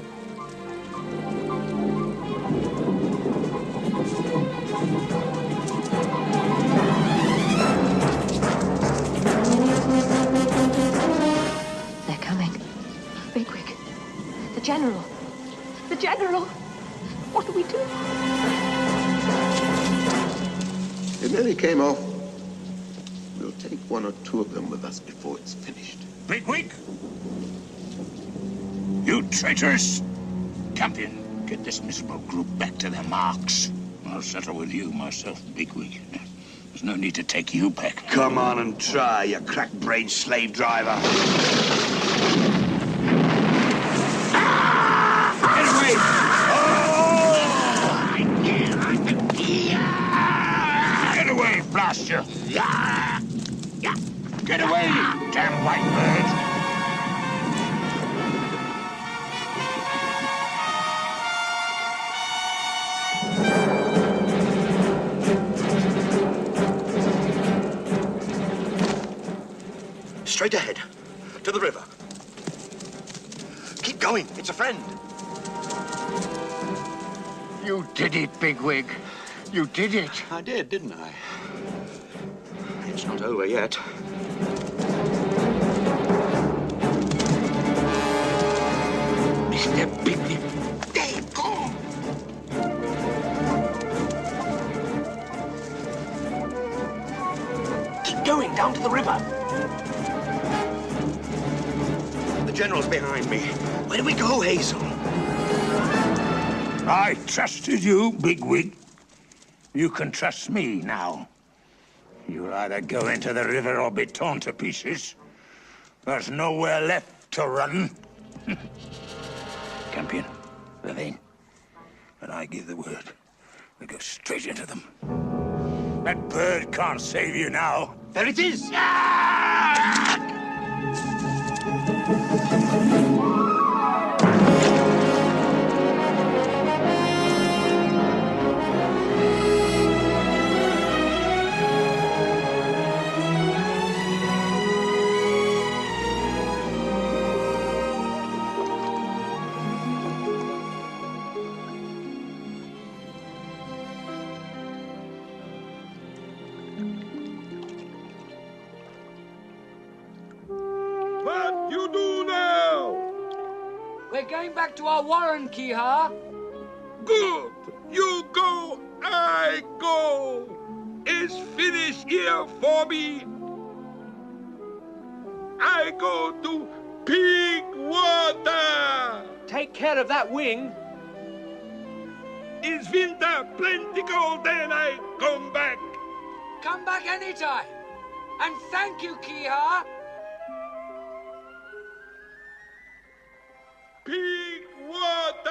General. The General. What do we do? It nearly came off. We'll take one or two of them with us before it's finished. Bigwig! You traitors! Campion, get this miserable group back to their marks. I'll settle with you myself, Bigwig. There's no need to take you back. Come on and try, you crack-brained slave driver. Get away! Get away, blast you! Get away, you damn white bird! Straight ahead, to the river. Keep going, it's a friend. You did it, Bigwig. You did it. I did, didn't I? It's not over yet. Mr. Bigwig, they go. Keep going, down to the river. The General's behind me. Where do we go, Hazel? I trusted you, Bigwig. You can trust me now. You'll either go into the river or be torn to pieces. There's nowhere left to run. Campion, Levine, when I give the word, we go straight into them. That bird can't save you now. There it is! What you do now? We're going back to our warren, Kihar. Good. You go, I go. It's finished here for me. I go to Pig Water. Take care of that wing. It's winter plenty cold, then I come back. Come back anytime. And thank you, Kihar. Pig Water.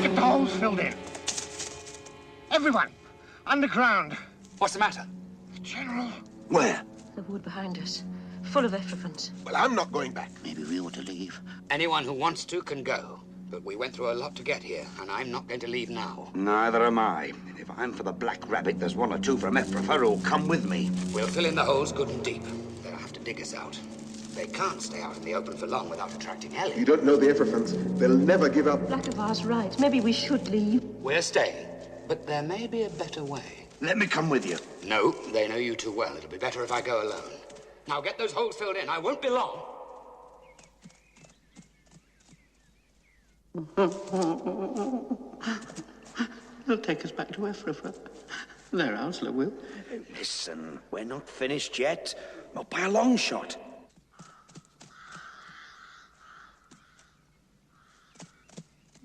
Get the holes filled in. Everyone, underground. What's the matter? General. Where? The wood behind us, full of effluents. Well, I'm not going back. Maybe we ought to leave. Anyone who wants to can go. But we went through a lot to get here, and I'm not going to leave now. Neither am I. If I'm for the Black Rabbit, there's one or two from Ephrata who'll come with me. We'll fill in the holes good and deep. They'll have to dig us out. They can't stay out in the open for long without attracting Ellie. You don't know the Ephrafans. They'll never give up. Blackavar's right. Maybe we should leave. We're staying, but there may be a better way. Let me come with you. No, they know you too well. It'll be better if I go alone. Now get those holes filled in. I won't be long. They'll take us back to Ephrata. Their Ounsler will. Listen, we're not finished yet. Not by a long shot.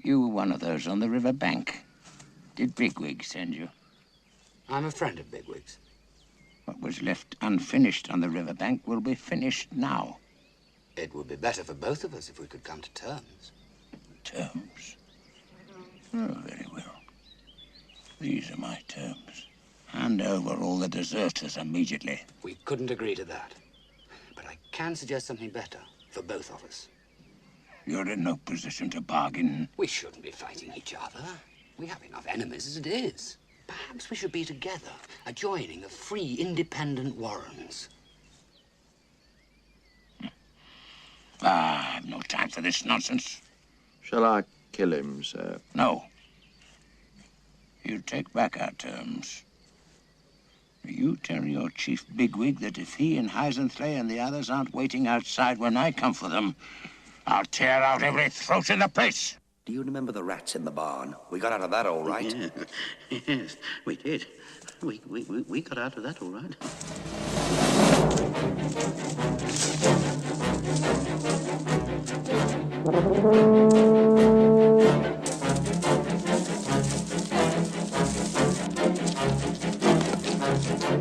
You were one of those on the river bank. Did Bigwig send you? I'm a friend of Bigwig's. What was left unfinished on the river bank will be finished now. It would be better for both of us if we could come to terms. Terms? Oh, very well. These are my terms. Hand over all the deserters immediately. We couldn't agree to that. But I can suggest something better for both of us. You're in no position to bargain. We shouldn't be fighting each other. We have enough enemies as it is. Perhaps we should be together, a joining of free, independent Warrens. I've no time for this nonsense. Shall I kill him, sir? No. You take back our terms. You tell your chief bigwig that if he and Heisensley and the others aren't waiting outside when I come for them, I'll tear out every throat in the place. Do you remember the rats in the barn? We got out of that all right. Yeah. Yes, we did. We got out of that all right.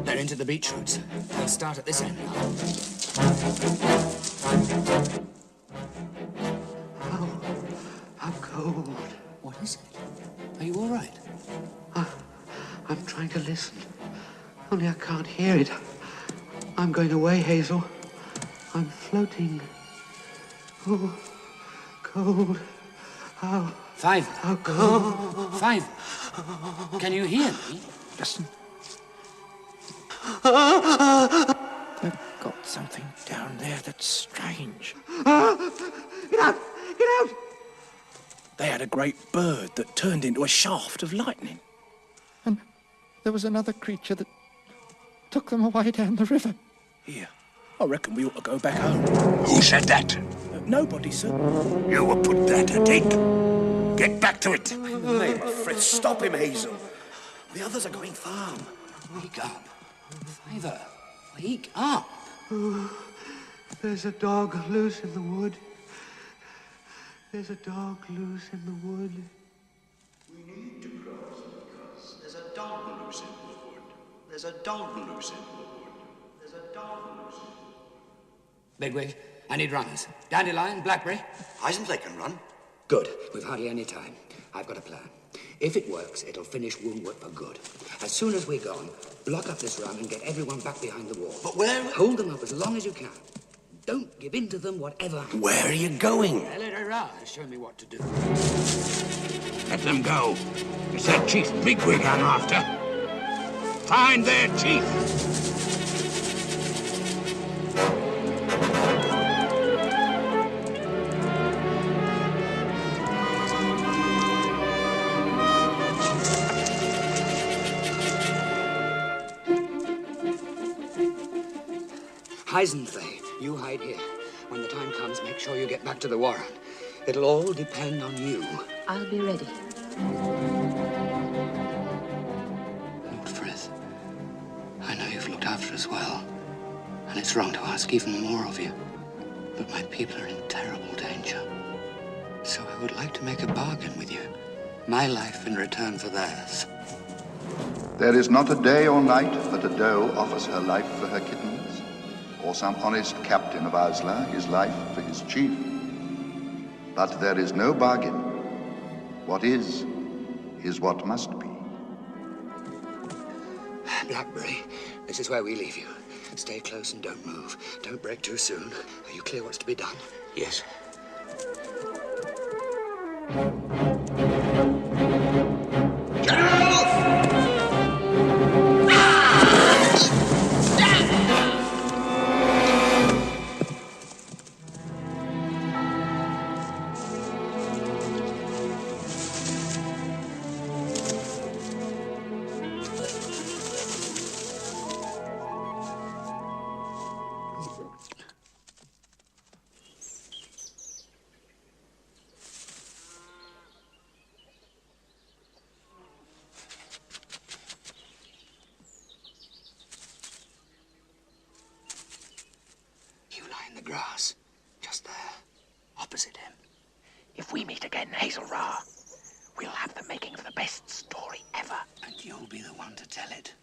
They're into the beetroots. I'll start at this end now. I'm cold. What is it? Are you all right? I'm trying to listen. Only I can't hear it. I'm going away, Hazel. I'm floating. Oh, cold. How? Five. How cold. Five. Can you hear me? Listen. They've got something down there that's strange. Get out! Get out! They had a great bird that turned into a shaft of lightning. And there was another creature that took them away down the river. Here, I reckon we ought to go back home. Who said that? Nobody, sir. You will put that a date. Get back to it. In the name of Fritz, stop him, Hazel. The others are going farm. Wake up. Fiver, wake up. There's a dog loose in the wood. There's a dog loose in the wood. We need to cross because there's a dog loose in the wood. There's a dog loose in the wood. There's a dog loose in the wood. Bigwig, I need runners. Dandelion, Blackberry. Heisensley can run. Good. We've hardly any time. I've got a plan. If it works, it'll finish Woundwort for good. As soon as we're gone, block up this run and get everyone back behind the wall. But where? Hold them up as long as you can. Don't give in to them, whatever. Where are you going? Elera, show me what to do. Let them go. It's that chief bigwig I'm after. Find their chief. Heisensley, you hide here. When the time comes, make sure you get back to the Warren. It'll all depend on you. I'll be ready. Lord Frith, I know you've looked after us well, and it's wrong to ask even more of you. But my people are in terrible danger. So I would like to make a bargain with you. My life in return for theirs. There is not a day or night that a doe offers her life for her kittens, or some honest captain of Asla his life for his chief. But there is no bargain. What is what must be. Blackberry, this is where we leave you. Stay close and don't move. Don't break too soon. Are you clear what's to be done? Yes. Grass. Just there. Opposite him. If we meet again, Hazel Ra, we'll have the making of the best story ever. And you'll be the one to tell it.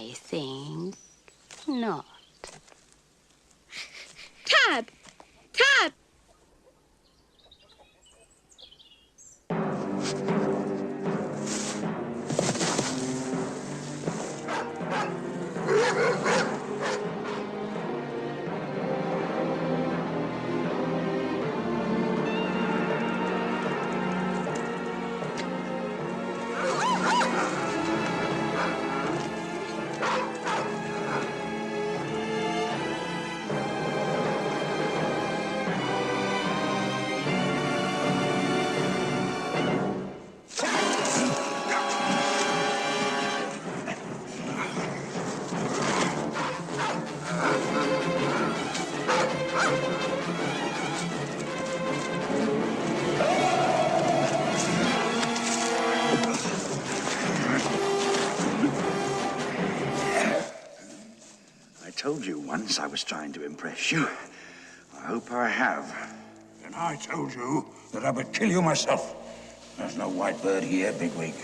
I think not. Tab! Tab! I told you once I was trying to impress you. I hope I have. And I told you that I would kill you myself. There's no white bird here, Bigwig.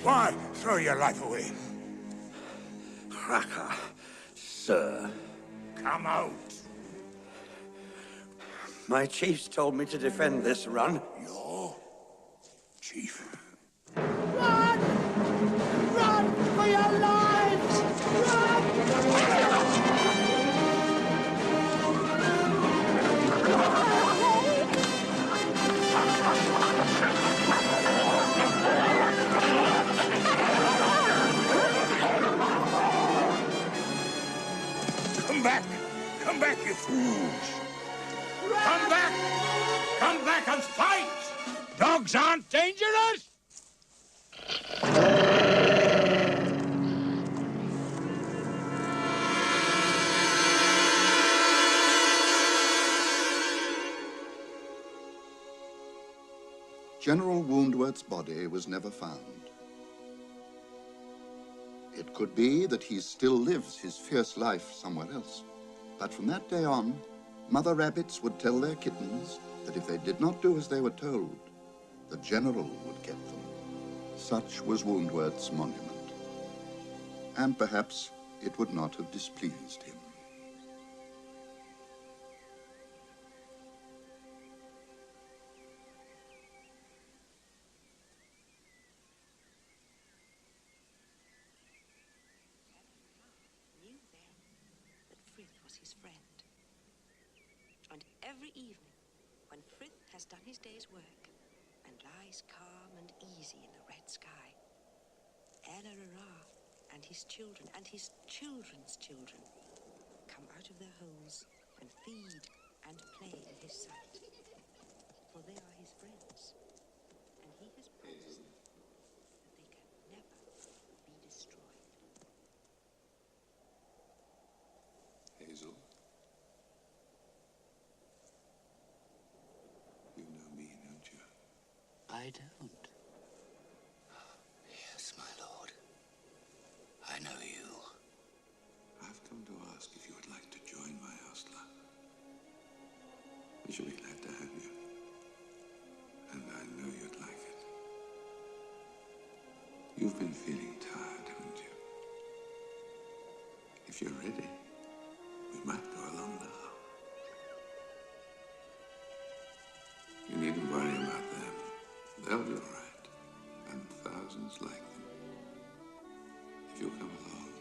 Why throw your life away? Cracker, sir. Come out. My chiefs told me to defend this run. Your chief? Run! Run for your lives! Come back! Come back, you fools! Come back! Come back and fight! Dogs aren't dangerous! General Woundworth's body was never found. It could be that he still lives his fierce life somewhere else. But from that day on, mother rabbits would tell their kittens that if they did not do as they were told, the general would get them. Such was Woundworth's monument. And perhaps it would not have displeased him. Knew then that Frith was his friend. And every evening, when Frith has done his day's work and lies calm and easy in the red sky, Ella and his children and his children's children come out of their holes and feed and play in his sight. For they are his friends, and he has promised them that they can never be destroyed. Hazel? You know me, don't you? I don't. Yes, my lord. I know you. I've come to ask if you would like to join my hostler. We shall be glad to have you. And I know you'd like it. You've been feeling tired, haven't you? If you're ready, we might go along now. You needn't worry about them. They'll be all right. And thousands like them. If you'll come along,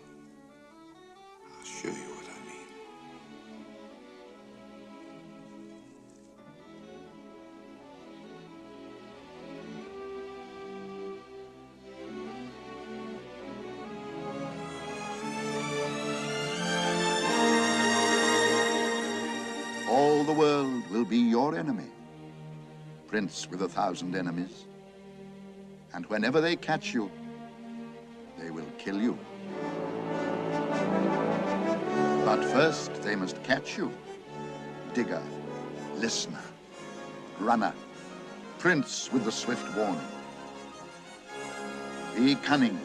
I'll show you what I mean. your enemy, prince with 1,000 enemies. And whenever they catch you, they will kill you. But first they must catch you, digger, listener, runner, prince with the swift warning. Be cunning,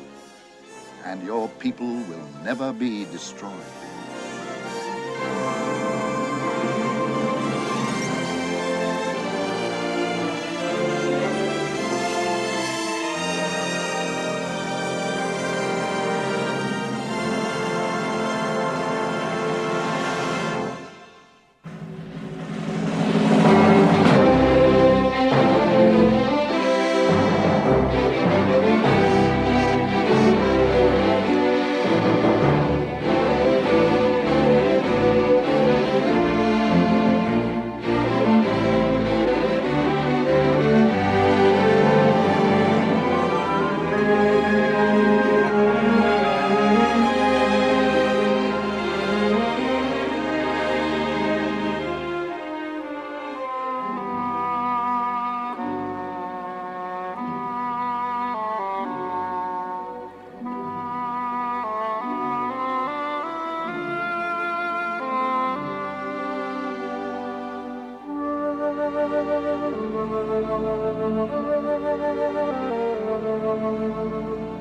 and your people will never be destroyed. Thank you.